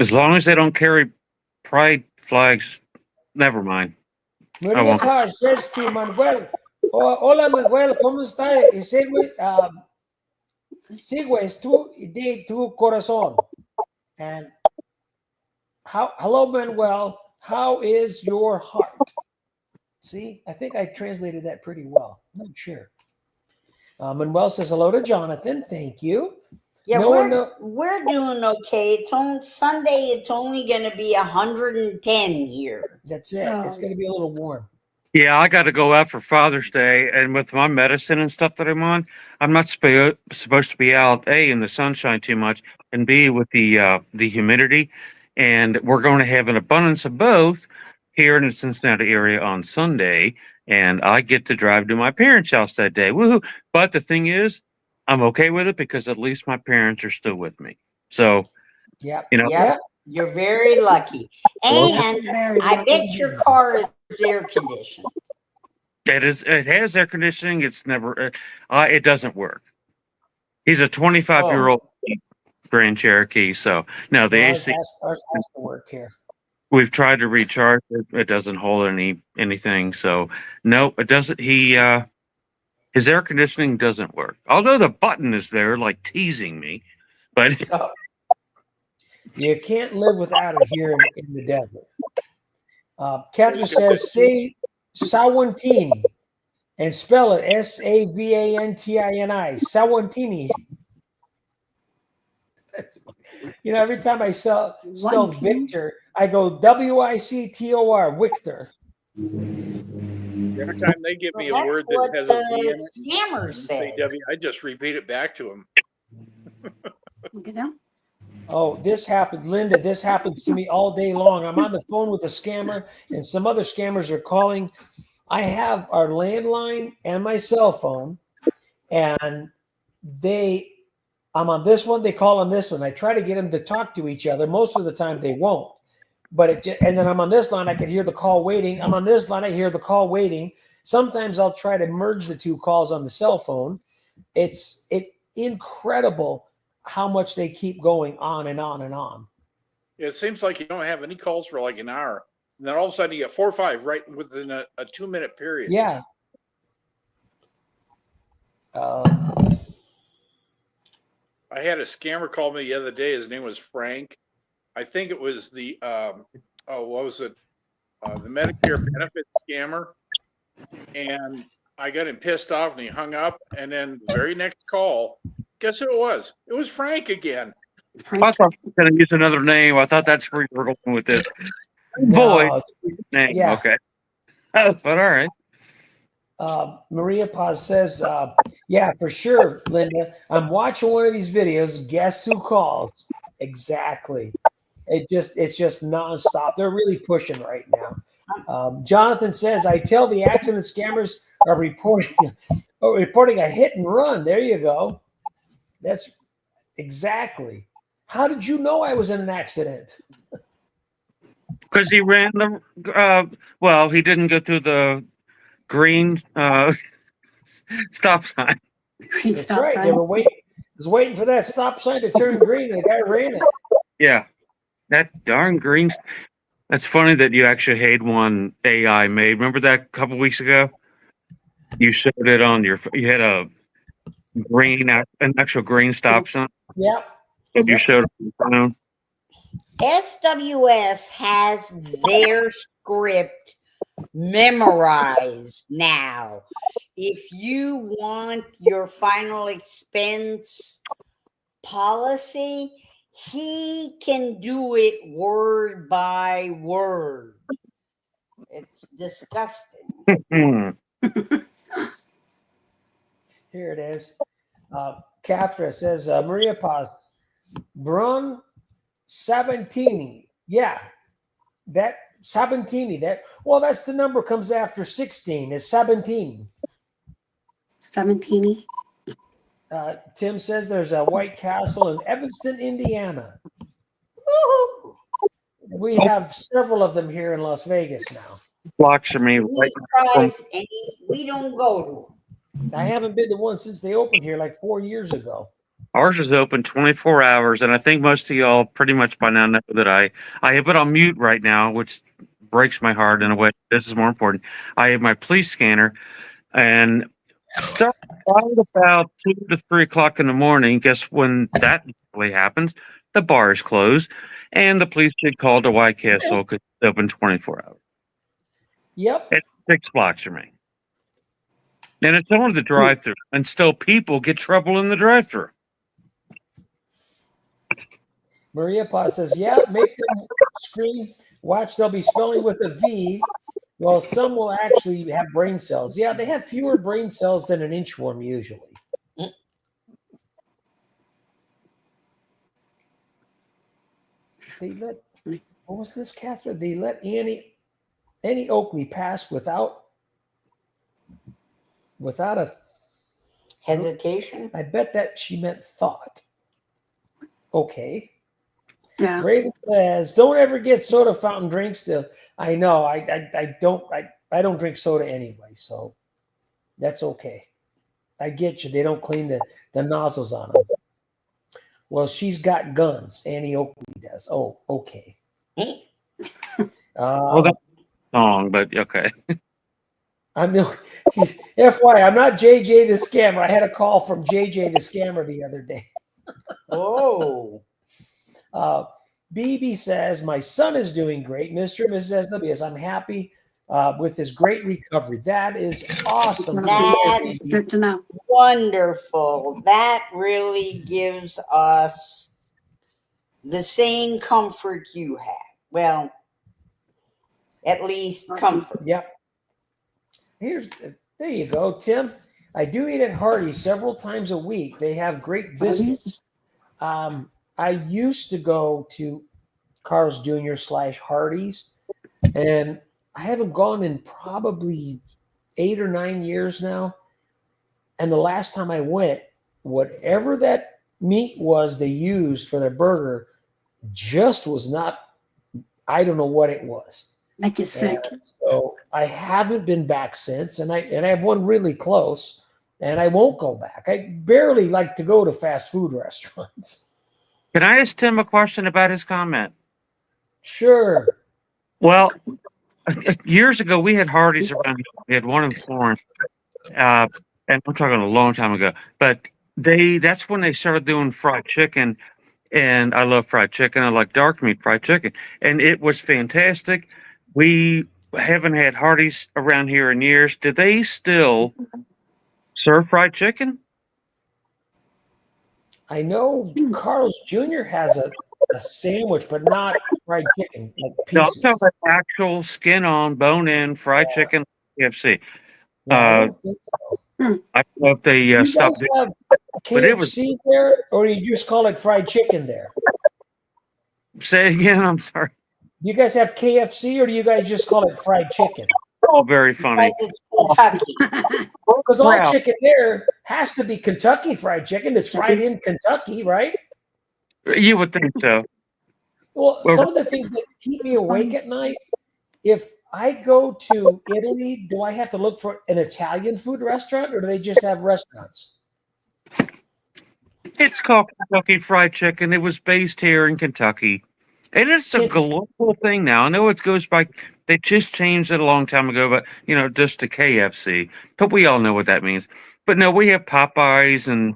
As long as they don't carry pride flags, never mind. Maria won't. Paz says to Manuel, "Hola Manuel, ¿cómo está? Sigues tú de tu corazón." And hello Manuel, how is your heart? See, I think I translated that pretty well. I'm not sure. Manuel says hello to Jonathan. Thank you. Yeah, No one know- we're doing okay. It's on Sunday. It's only going to be 110 here. That's it. It's going to be a little warm. Yeah, I got to go out for Father's Day, and with my medicine and stuff that I'm on, I'm not supposed to be out A in the sunshine too much, and B with the humidity. And we're going to have an abundance of both here in the Cincinnati area on Sunday, and I get to drive to my parents' house that day. Woohoo! But the thing is, I'm okay with it because at least my parents are still with me. So, Yep. you know, Yep. You're very lucky. And Very I bet your car is air conditioned. it is. It has air conditioning. It's never. It doesn't work. He's a 25-year-old Grand Cherokee. So no, the Ours AC. has to work here. We've tried to recharge it. It doesn't hold anything. So no, it doesn't. His air conditioning doesn't work. Although the button is there, like teasing me, but You can't live without it here in the desert. Catherine says, say Sawantini and spell it Savantini. Sawantini. You know, every time I spell Victor, I go Wictor. Victor. Every time they give me a That's word what that has a V in it, Scammer said. I just repeat it back to them. Look at that. Oh, this happened, Linda. This happens to me all day long. I'm on the phone with a scammer, and some other scammers are calling. I have our landline and my cell phone, and I'm on this one. They call on this one. I try to get them to talk to each other. Most of the time, they won't. But and then I'm on this line. I can hear the call waiting. I'm on this line. I hear the call waiting. Sometimes I'll try to merge the two calls on the cell phone. It's incredible how much they keep going on and on and on. It seems like you don't have any calls for like an hour, and then all of a sudden you get 4 or 5 right within a 2-minute period. Yeah. I had a scammer call me the other day. His name was Frank. I think it was the what was it? The Medicare benefit scammer. And I got him pissed off, and he hung up. And then the very next call, guess who it was? It was Frank again. I thought I was going to use another name. I thought that's where you were going with this. No, Name. yeah. Okay. But all right. Maria Paz says, yeah, for sure, Linda. I'm watching one of these videos. Guess who calls? Exactly. It's just nonstop. They're really pushing right now. Jonathan says, I tell the accident scammers are reporting a hit and run. There you go. That's exactly. How did you know I was in an accident? Because he ran the, he didn't go through the green stop sign. Green That's stop right. sign. They were waiting for that stop sign to turn green. The guy ran it. Yeah. That darn green. That's funny that you actually had one AI made. Remember that a couple weeks ago? You showed it on you had an actual green stop sign. Yep. You showed it on your phone. SWS has their script memorized now. If you want your final expense policy, he can do it word by word. It's disgusting. Here it is. Catherine says, Maria Paz, Brun Sabantini. Yeah, that Sabantini. That's the number comes after 16. It's 17. 17. Tim says there's a White Castle in Evanston, Indiana. Woo-hoo. We have several of them here in Las Vegas now. Blocks for me. We don't go to them. I haven't been to one since they opened here like 4 years ago. Ours is open 24 hours, and I think most of y'all pretty much by now know that I have it on mute right now, which breaks my heart in a way. This is more important. I have my police scanner, and start about 2 to 3 o'clock in the morning. Guess when that usually happens? The bar is closed, and the police get called to White Castle because it's open 24 hours. Yep. It's 6 blocks from me. And it's only the drive-through, and still people get trouble in the drive-through. Maria Pa says, yeah, make them scream. Watch, they'll be spelling with a V. Well, some will actually have brain cells. Yeah, they have fewer brain cells than an inchworm usually. They let, what was this, Catherine? They let Annie Oakley pass without a Hesitation. I bet that she meant thought. Okay. Yeah. Raven says, "Don't ever get soda fountain drinks." I know. I don't drink soda anyway, so that's okay. I get you. They don't clean the nozzles on them. Well, she's got guns. Annie Oakley does. Oh, okay. Well, that's wrong, but okay. I'm the FYI, I'm not JJ the scammer. I had a call from JJ the scammer the other day. Oh. BB says, my son is doing great. Mr. and Mrs. SWS, I'm happy with his great recovery. That is awesome. That's Good to know. wonderful. That really gives us the same comfort you have. Well, at least comfort. Yep. There you go, Tim. I do eat at Hardee's several times a week. They have great biscuits. I used to go to Carl's Jr. / Hardee's, and I haven't gone in probably 8 or 9 years now. And the last time I went, whatever that meat was they used for their burger just was not, I don't know what it was. Make you sick. So I haven't been back since, and I have one really close, and I won't go back. I barely like to go to fast food restaurants. Can I ask Tim a question about his comment? Sure. Well, years ago, we had Hardee's around here. We had one in Florence. And I'm talking a long time ago. But that's when they started doing fried chicken. And I love fried chicken. I like dark meat fried chicken. And it was fantastic. We haven't had Hardee's around here in years. Do they still serve fried chicken? I know Carl's Jr. has a sandwich, but not fried chicken, like No, I'm pieces. talking about actual skin on, bone in, fried chicken, KFC. I don't think so. I don't know if they You guys stopped it. have But it was- KFC there, or do you just call it fried chicken there? Say again, I'm sorry. Do you guys have KFC, or do you guys just call it fried chicken? Oh, very funny. Because it's Kentucky. Because all Wow. chicken there has to be Kentucky fried chicken. It's fried in Kentucky, right? You would think so. Well, Well, some of the things that keep me awake at night, if I go to Italy, do I have to look for an Italian food restaurant, or do they just have restaurants? It's called Kentucky Fried Chicken. It was based here in Kentucky. And it's a global thing now. I know it goes by, they just changed it a long time ago, but, just to KFC. But we all know what that means. But no, we have Popeyes and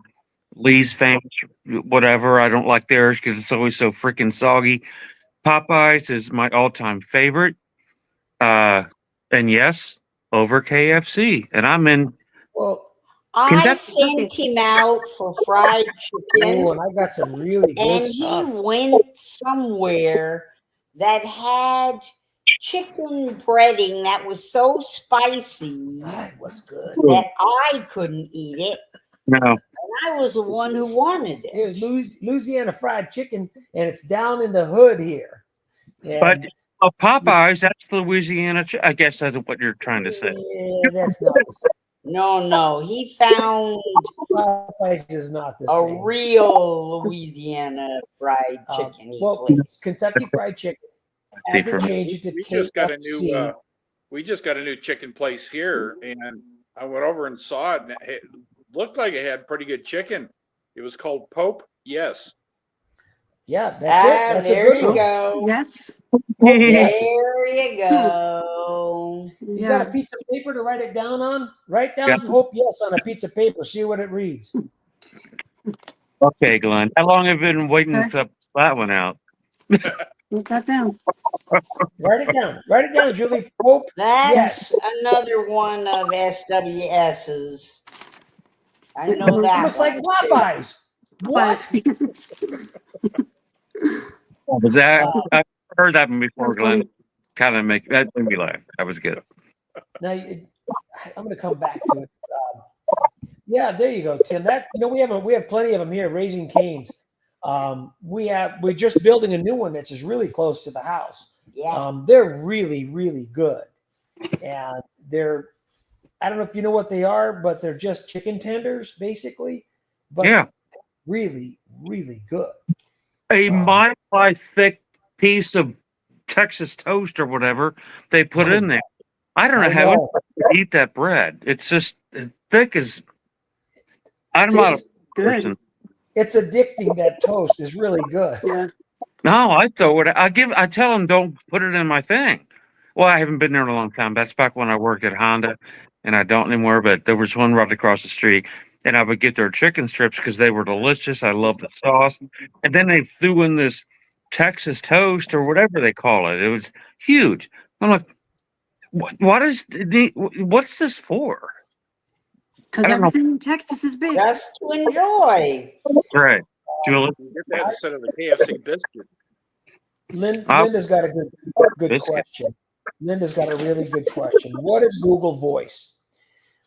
Lee's Famous, whatever. I don't like theirs because it's always so freaking soggy. Popeyes is my all-time favorite. And yes, over KFC. And I'm in. Well, I sent him out for fried chicken. oh, and I got some really good And stuff. he went somewhere that had chicken breading that was so spicy That was good. that I couldn't eat it. No. And I was the one who wanted it. It was Louisiana fried chicken, and it's down in the hood here. And But Popeyes, that's Louisiana. I guess that's what you're trying to say. yeah, that's nice. No, he found Popeyes is not the a same. real Louisiana fried chicken Well, place. Kentucky Fried Chicken. See, Had to for me. change it to We just got a KFC. new we just got a new chicken place here, and I went over and saw it, and it looked like it had pretty good chicken. It was called Pope. Yes. Yeah, that's it. That's a there good you one. go. Yes. Yes. There you go. You got a Yeah. piece of paper to write it down on? Write down Yeah. Pope Yes on a piece of paper. See what it reads. Okay, Glenn. How long have you been waiting Okay. to that one out? Write that down. Write it down. Write it down, Julie. Pope. That's another one of SWS's. I know It that looks like one. Popeyes. What? But that I've heard that one before, That's Glenn. funny. Kind of made me laugh. That was good. Now I'm going to come back to it. Yeah, there you go, Tim. That we have plenty of them here. Raising Cane's. We're just building a new one that's just really close to the house. Yeah. They're really, really good, and I don't know if you know what they are, but they're just chicken tenders, basically. But Yeah. really, really good. A mile-high thick piece of Texas toast or whatever they put in there. I don't know how anyone can eat that bread. It's just as thick as. I'm not a person. It's addicting. That toast is really good. Yeah. No, I throw it. I tell them don't put it in my thing. Well, I haven't been there in a long time. That's back when I worked at Honda, and I don't anymore. But there was one right across the street, and I would get their chicken strips because they were delicious. I love the sauce, and then they threw in this Texas toast or whatever they call it. It was huge. I'm like, what's this for? Because everything in Texas is big. Just to enjoy. Right, Julie. You get that instead of the KFC biscuit. Linda's got a good question. Linda's got a really good question. What is Google Voice?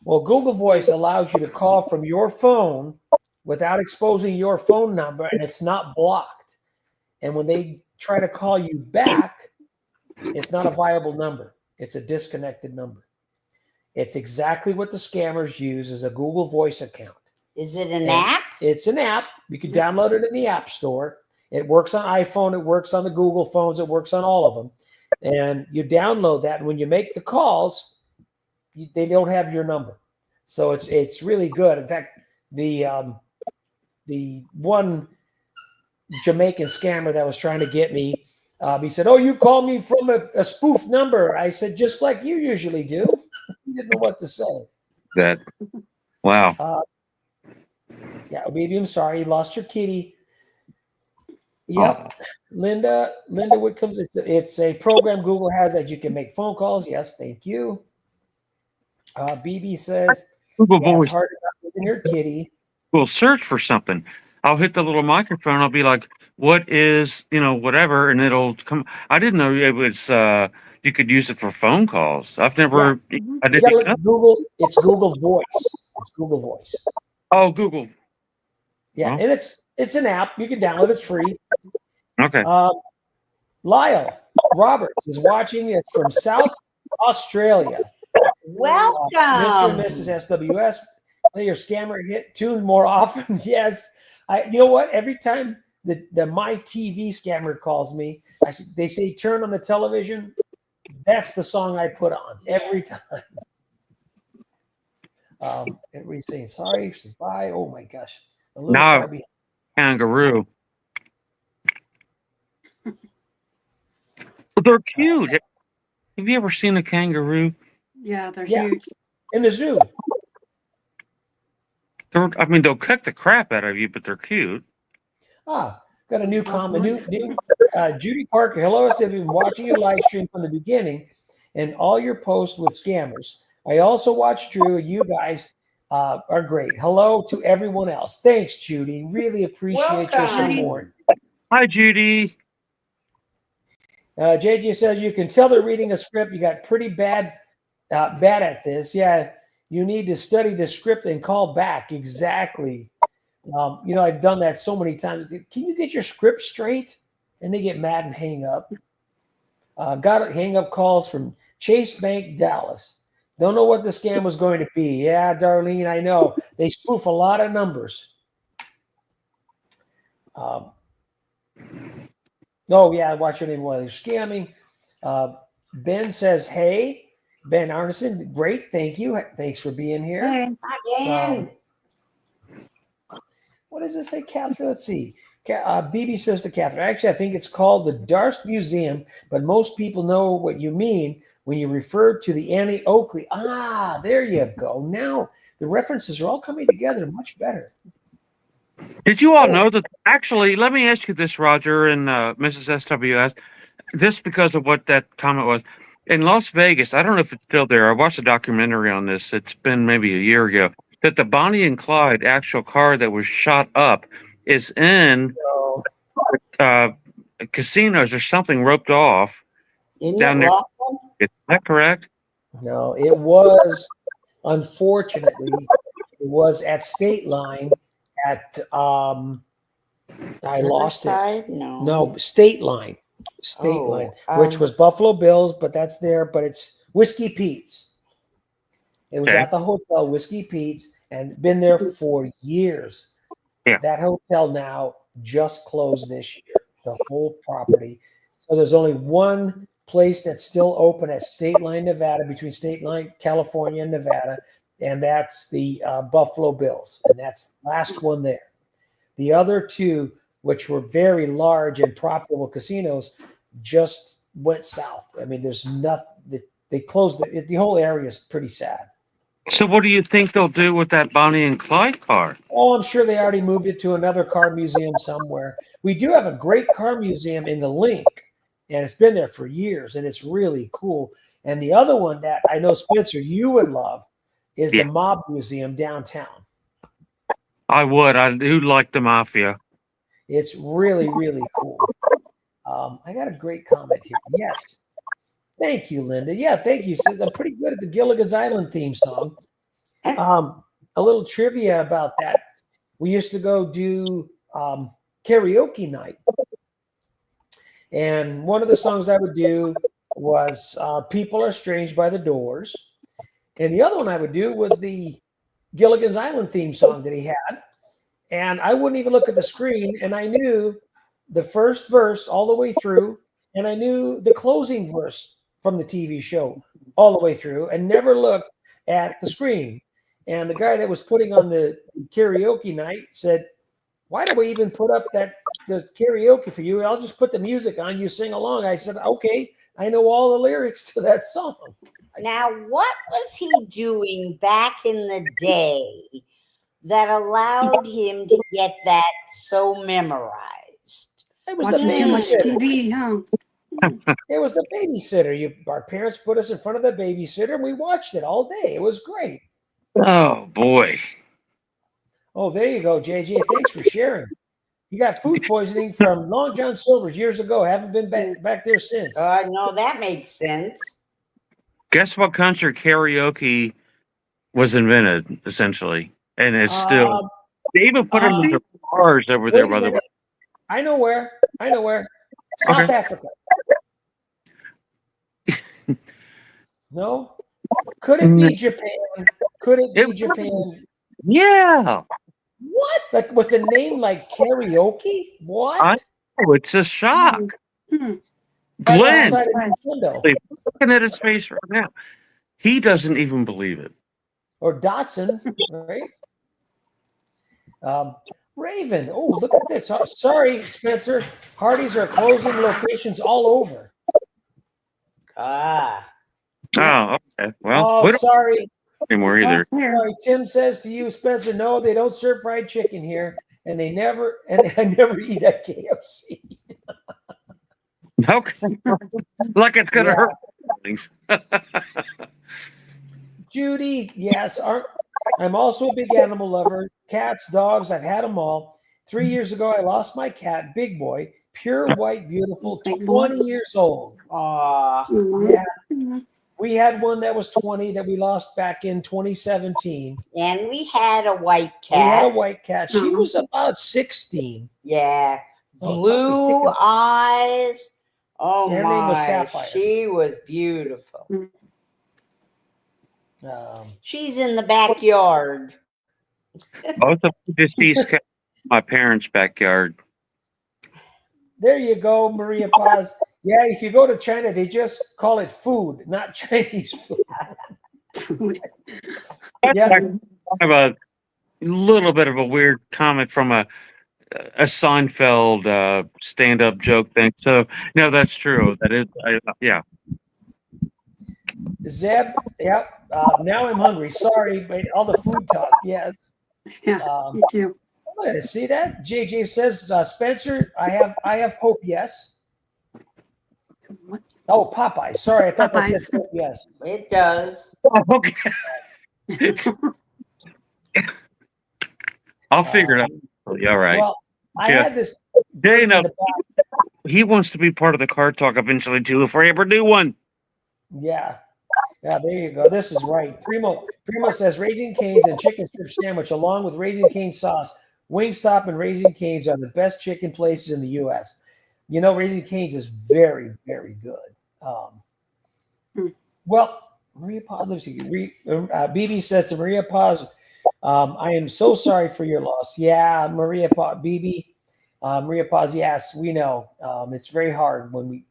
Well, Google Voice allows you to call from your phone without exposing your phone number, and it's not blocked. And when they try to call you back, it's not a viable number. It's a disconnected number. It's exactly what the scammers use as a Google Voice account. Is it an app? It's an app. You can download it in the App Store. It works on iPhone. It works on the Google phones. It works on all of them. And you download that. And when you make the calls, they don't have your number. So it's really good. In fact, the one Jamaican scammer that was trying to get me, he said, "Oh, you called me from a spoof number." I said, "Just like you usually do." He didn't know what to say. Wow. Yeah, baby, I'm sorry. You lost your kitty. Yep. Oh. Linda, what comes? It's a program Google has that you can make phone calls. Yes, thank you. BB says, Google Voice. It's hard enough with your kitty. We'll search for something. I'll hit the little microphone. I'll be like, "What is, whatever," and it'll come. I didn't know it was. You could use it for phone calls. I've never. Yeah. I didn't know. Google. It's Google Voice. It's Google Voice. Oh, Google. Yeah, and it's an app. You can download. It's free. Okay. Lyle Roberts is watching us from South Australia. Welcome, Mr. and Mrs. SWS. Play your scammer hit tune more often. Yes. You know what? Every time the My TV scammer calls me, they say turn on the television. That's the song I put on every time. Everybody's saying sorry. Says bye. Oh my gosh. No, kangaroo. They're cute. Have you ever seen a kangaroo? Yeah, they're huge. In the zoo. They'll kick the crap out of you, but they're cute. Got a new comment. Judy Parker. Hello, I've been watching your live stream from the beginning and all your posts with scammers. I also watch Drew. You guys are great. Hello to everyone else. Thanks, Judy. Really appreciate your support. Hi, Judy. JJ says you can tell they're reading a script. You got pretty bad at this. Yeah, you need to study the script and call back. Exactly. I've done that so many times. Can you get your script straight? And they get mad and hang up. Got hang up calls from Chase Bank, Dallas. Don't know what the scam was going to be. Yeah, Darlene, I know. They spoof a lot of numbers. I watch it while they're scamming. Ben says, hey, Ben Arneson, great. Thank you. Thanks for being here. Hi, what does it say, Catherine? Let's see. BB says to Catherine, actually, I think it's called the Darst Museum, but most people know what you mean when you refer to the Annie Oakley. There you go. Now the references are all coming together much better. Did you all know that? Actually, let me ask you this, Roger and Mrs. SWS. just because of what that comment was. In Las Vegas, I don't know if it's still there. I watched a documentary on this. It's been maybe a year ago. That the Bonnie and Clyde actual car that was shot up is in uh, casinos or something roped off Isn't down it there. lawful? Is that correct? No, it was, unfortunately, it was at State Line at, I lost it. Riverside? No. No, State Line. State Oh, Line, which was Buffalo Bills, but that's there, but it's Whiskey Pete's. It was Okay. at the hotel Whiskey Pete's and been there for years. Yeah. That hotel now just closed this year, the whole property. So there's only one place that's still open at State Line, Nevada, between State Line, California and Nevada, and that's the Buffalo Bills, and that's the last one there. The other two, which were very large and profitable casinos, just went south. I mean, there's nothing. They closed the whole area is pretty sad. So what do you think they'll do with that Bonnie and Clyde car? Oh, I'm sure they already moved it to another car museum somewhere. We do have a great car museum in the Link, and it's been there for years, and it's really cool. And the other one that I know, Spencer, you would love is the Mob Museum downtown. I would. I do like the Mafia. It's really, really cool. I got a great comment here. Yes. Thank you, Linda. Yeah, thank you. Says I'm pretty good at the Gilligan's Island theme song. A little trivia about that. We used to go do karaoke night. And one of the songs I would do was People Are Strange by the Doors. And the other one I would do was the Gilligan's Island theme song that he had. And I wouldn't even look at the screen. And I knew the first verse all the way through. And I knew the closing verse from the TV show all the way through and never looked at the screen. And the guy that was putting on the karaoke night said, why do we even put up the karaoke for you? I'll just put the music on, you sing along. I said, okay, I know all the lyrics to that song. Now, what was he doing back in the day that allowed him to get that so memorized? It was the Watching too much babysitter. TV, huh? It was the babysitter. Our parents put us in front of the babysitter and we watched it all day. It was great. Oh, boy. Oh, there you go, JJ. Thanks for sharing. You got food poisoning from Long John Silver's years ago. Haven't been back there since. No, that makes sense. Guess what country karaoke was invented, essentially? And it's still... They even put them in the bars over there, by the way. I know where. South Africa. No? Could it be Japan? Could it be Japan? Yeah. What? Like with a name like karaoke? What? I know, it's a shock. Right Glenn, outside of Nintendo. looking at his face right now. He doesn't even believe it. Or Datsun, right? Raven. Oh, look at this. Sorry, Spencer. Hardee's are closing locations all over. Ah. Oh, okay. Well, Oh, we don't sorry. anymore either. Sorry. Tim says to you, Spencer, no, they don't serve fried chicken here. And I never eat at KFC. Okay. Like it's going to hurt things. Judy, yes. I'm also a big animal lover. Cats, dogs, I've had them all. 3 years ago, I lost my cat, Big Boy, pure white, beautiful, 20 years old. Aw. Yeah. We had one that was 20 that we lost back in 2017. And we had a white We had a cat. white cat. She was about 16. Yeah. Oh, Blue Tucker's eyes. Oh, Her my. name was Sapphire. She was beautiful. Um, She's in the backyard. Both of the deceased cats in my parents' backyard. there you go, Maria Paz. Yeah, if you go to China, they just call it food, not Chinese food. That's Yeah. kind of a little bit of a weird comment from a Seinfeld stand-up joke thing. So, no, that's true. That is, yeah. Zeb, yep. Now I'm hungry. Sorry, but all the food talk. Yes. Yeah, me too. See that? JJ says, Spencer, I have Pope. Yes. Oh, Popeyes. Sorry, I thought that said Popeyes. yes. It does. Okay. I'll figure it out. All right. Well, I Yeah. had this Jay, in now, the back. he wants to be part of the car talk eventually too. If we ever do one. Yeah. Yeah, there you go. This is right. Primo says Raising Cane's and chicken strip sandwich along with Raising Cane sauce. Wingstop and Raising Cane's are the best chicken places in the U.S. You know, Raising Cane's is very, very good. Well, Maria Paz, let's see. BB says to Maria Paz, I am so sorry for your loss. Yeah, Maria Paz, BB, Maria Paz, yes, we know. It's very hard when we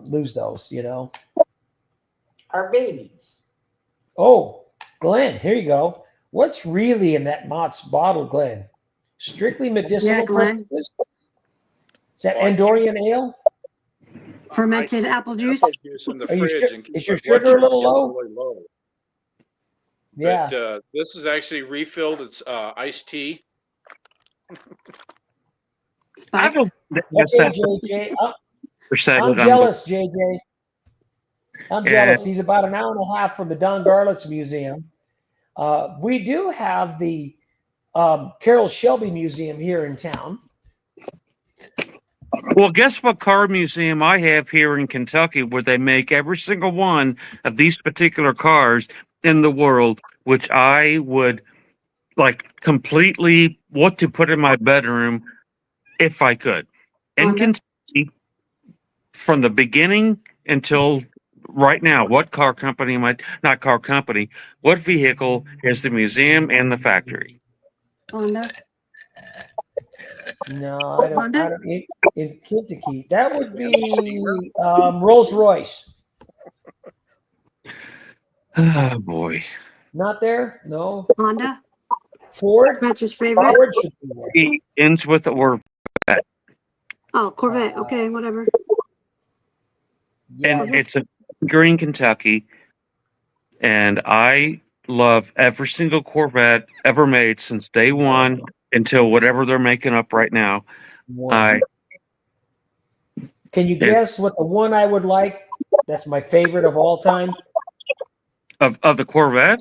lose those, you know. Our babies. Oh, Glenn, here you go. What's really in that Mott's bottle, Glenn? Strictly medicinal Yeah, Glenn. purposes? Is that Oh, I Andorian ale? Fermented apple juice. apple juice in the Are you fridge sure- and keep is your my blood sugar a little sugar low? really low. Yeah. But this is actually refilled. It's iced tea. I Spiked. don't. Okay, JJ. I'm I'm jealous, JJ. I'm And- jealous. He's about an hour and a half from the Don Garlitz Museum. We do have the Carroll Shelby Museum here in town. Well, guess what car museum I have here in Kentucky where they make every single one of these particular cars in the world, which I would like completely want to put in my bedroom if I could. In Honda? Kentucky, from the beginning until right now, what car company am I, not car company, what vehicle is the museum and the factory? Honda. No, I don't. Honda? In Kentucky, that would be Rolls Royce. Oh boy. Not there? No. Honda. Ford? Spencer's favorite. Ford should be there. He ends with the word. Oh, Corvette. Okay, whatever. Yeah. And it's in Green, Kentucky. And I love every single Corvette ever made since day one until whatever they're making up right now. One. Can you guess what the one I would like? That's my favorite of all time. Of the Corvette?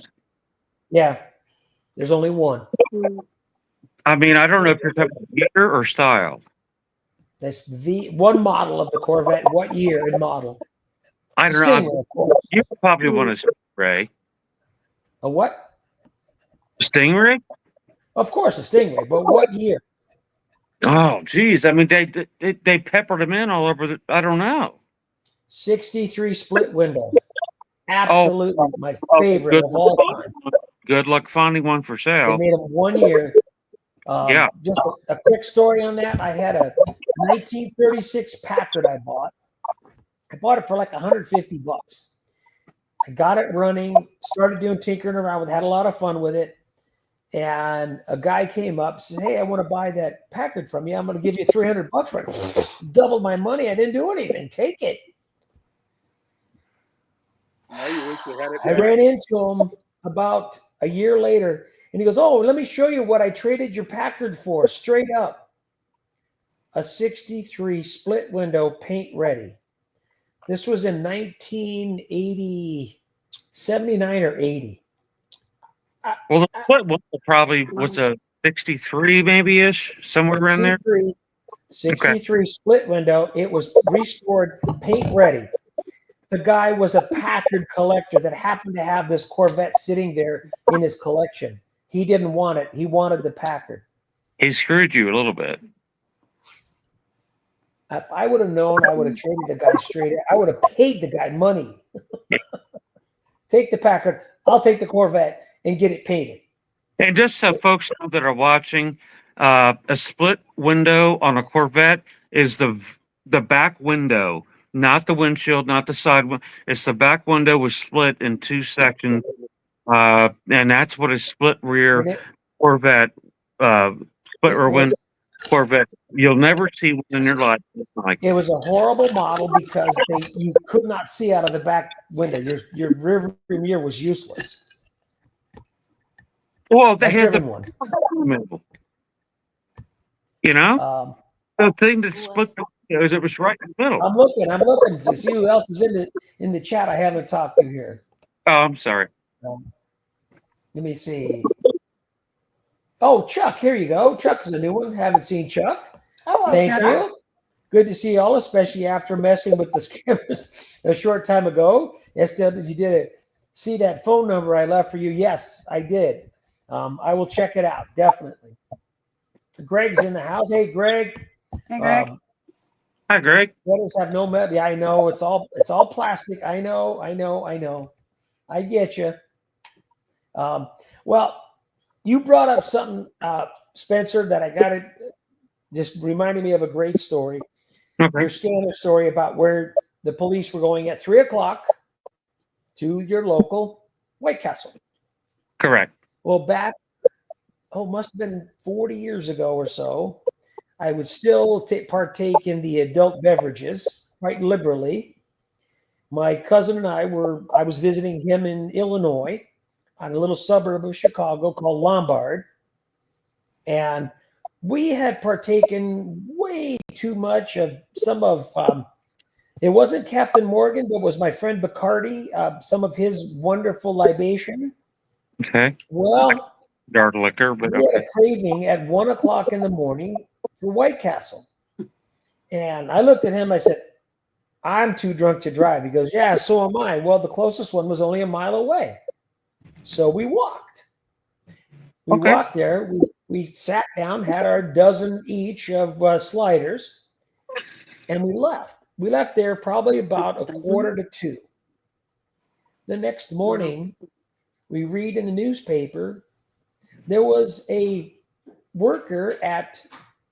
Yeah. There's only one. I mean, I don't know if you're talking year or style. That's the one model of the Corvette. What year and model? I don't Stingray, know. of course. You probably want a Stingray. A what? Stingray? Of course, a Stingray. But what year? Oh, geez. I mean, they peppered them in all over the. I don't know. 63 split window. Absolutely my favorite good, of all time. good luck finding one for They sale. made them 1 year. Yeah. Just a quick story on that. I had a 1936 Packard I bought. I bought it for like $150. I got it running, started doing tinkering around with, had a lot of fun with it. And a guy came up, said, "Hey, I want to buy that Packard from you. I'm going to give you $300 for it." Doubled my money. I didn't do anything. Take it. Now you wish you had it I back. ran into him about a year later, and he goes, "Oh, let me show you what I traded your Packard for, straight up. A 63 split window, paint ready." This was in 1980, 79 or 80. Well, the split one probably was a 63 maybe ish, somewhere around there. 63 split window. It was restored, paint ready. The guy was a Packard collector that happened to have this Corvette sitting there in his collection. He didn't want it. He wanted the Packard. He screwed you a little bit. If I would have known, I would have traded the guy straight. I would have paid the guy money. Take the Packard. I'll take the Corvette and get it painted. And just so folks know that are watching, a split window on a Corvette is the back window, not the windshield, not the side one. It's the back window was split in two sections, and that's what a split rear Corvette, split rear window Corvette. You'll never see one in your life like It was a horrible model because you could not see out of the back window. Your rear mirror was useless. Well, they had the one. you know, the thing that split It was right in the middle. I'm looking to see who else is in the chat I haven't talked to here. Oh, I'm sorry. Let me see. Oh, Chuck, here you go. Chuck is a new one. Haven't seen Chuck. Hello, Thank Chuck. you. Good to see you all, especially after messing with the scammers a short time ago. Yes, did you did it? See that phone number I left for you? Yes, I did. I will check it out, definitely. Greg's in the house. Hey, Greg. Hey, Greg. Hi, Greg. Letters have no metal. Yeah, I know. It's all plastic. I know. I get you. Well, you brought up something, Spencer, that I got it. Just reminded me of a great story. Okay. Your scanner story about where the police were going at 3:00 to your local White Castle. Correct. Well, back, must have been 40 years ago or so, I would still partake in the adult beverages quite liberally. My cousin and I was visiting him in Illinois on a little suburb of Chicago called Lombard. And we had partaken way too much of some of, it wasn't Captain Morgan, but it was my friend Bacardi, some of his wonderful libation. Okay. Well, Dark liquor, but we had okay. a craving at 1:00 in the morning for White Castle. And I looked at him, I said, I'm too drunk to drive. He goes, yeah, so am I. Well, the closest one was only a mile away. So we walked. We Okay. walked there. We sat down, had our dozen each of sliders, and we left. We left there probably about 1:45. The next morning, we read in the newspaper, there was a worker at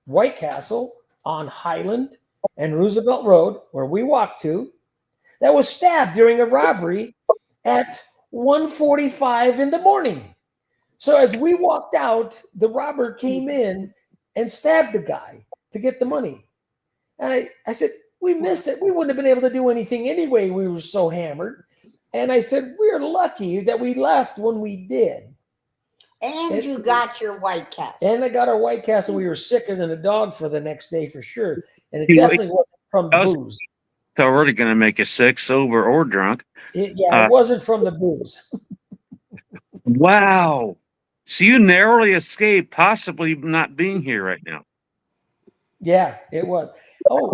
White Castle on Highland and Roosevelt Road, where we walked to, that was stabbed during a robbery at 1:45 in the morning. So as we walked out, the robber came in and stabbed the guy to get the money. And I said, we missed it. We wouldn't have been able to do anything anyway. We were so hammered. And I said, we're lucky that we left when we did. And you got your White Castle. And I got our White Castle. We were sicker than a dog for the next day for sure. And it You like- definitely wasn't from the booze. It's already going to make you sick, sober, or drunk. It wasn't from the booze. Wow. So you narrowly escaped possibly not being here right now. Yeah, it was. Oh,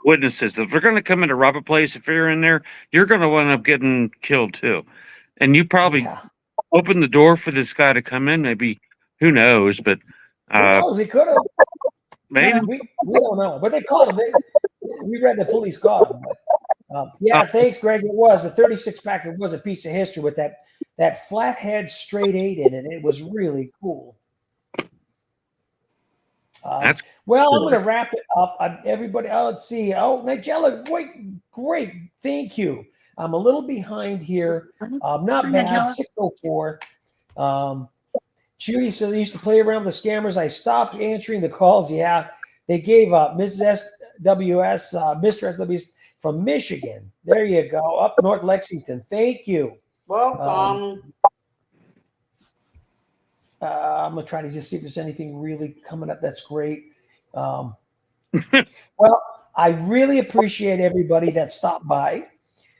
Witnesses. If they're going to come in to rob a place, if you're in there, you're going to wind up getting killed too. And you probably opened the door for this guy to come in. Maybe, who knows? But who knows? He could have. maybe. We don't know. But they caught him. We read the police caught him. But, thanks, Greg. It was a 36-pack. It was a piece of history with that flathead straight 8 in it. It was really cool. Well, I'm going to wrap it up. Everybody, let's see. Oh, Nigella, great. Thank you. I'm a little behind here. Not bad. 6:04. Judy said, I used to play around with the scammers. I stopped answering the calls. Yeah, they gave up. Mrs. SWS, Mr. SWS from Michigan. There you go. Up North Lexington. Thank you. Welcome. I'm going to try to just see if there's anything really coming up. That's great. Well, I really appreciate everybody that stopped by.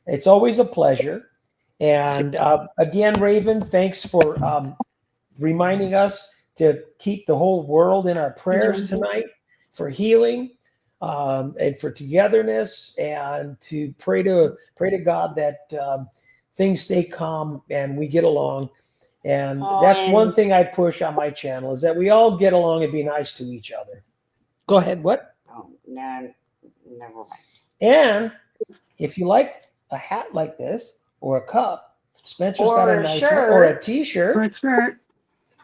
It's always a pleasure. And again, Raven, thanks for reminding us to keep the whole world in our prayers tonight for healing and for togetherness, and to pray to God that things stay calm and we get along. And that's one thing I push on my channel, is that we all get along and be nice to each other. Go ahead. What? Oh, no, never mind. And if you like a hat like this or a cup, Spencer's got a nice one, or a t-shirt.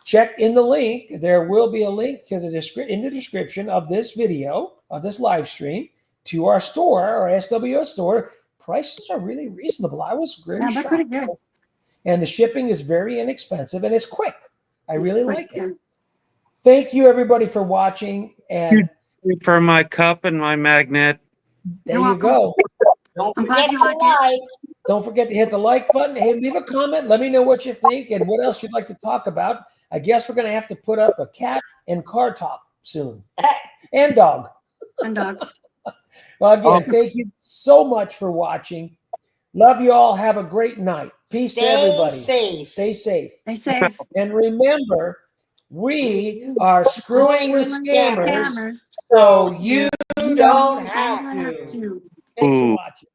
Check in the link. There will be a link to in the description of this video, of this live stream, to our store, our SWS store. Prices are really reasonable. I was very shocked. They're pretty good. And the shipping is very inexpensive, and it's quick. I really like it. Thank you, everybody, for watching. And for my cup and my magnet. There you go. Don't forget to like. Don't forget to hit the like button. Hey, leave a comment. Let me know what you think and what else you'd like to talk about. I guess we're going to have to put up a cat and car talk soon. And dog. And dogs. Well, again, thank you so much for watching. Love you all. Have a great night. Peace to everybody. Safe. Stay safe. Stay safe. And remember, we are screwing with scammers, Scammers. so you don't have to. Thanks for Ooh. watching.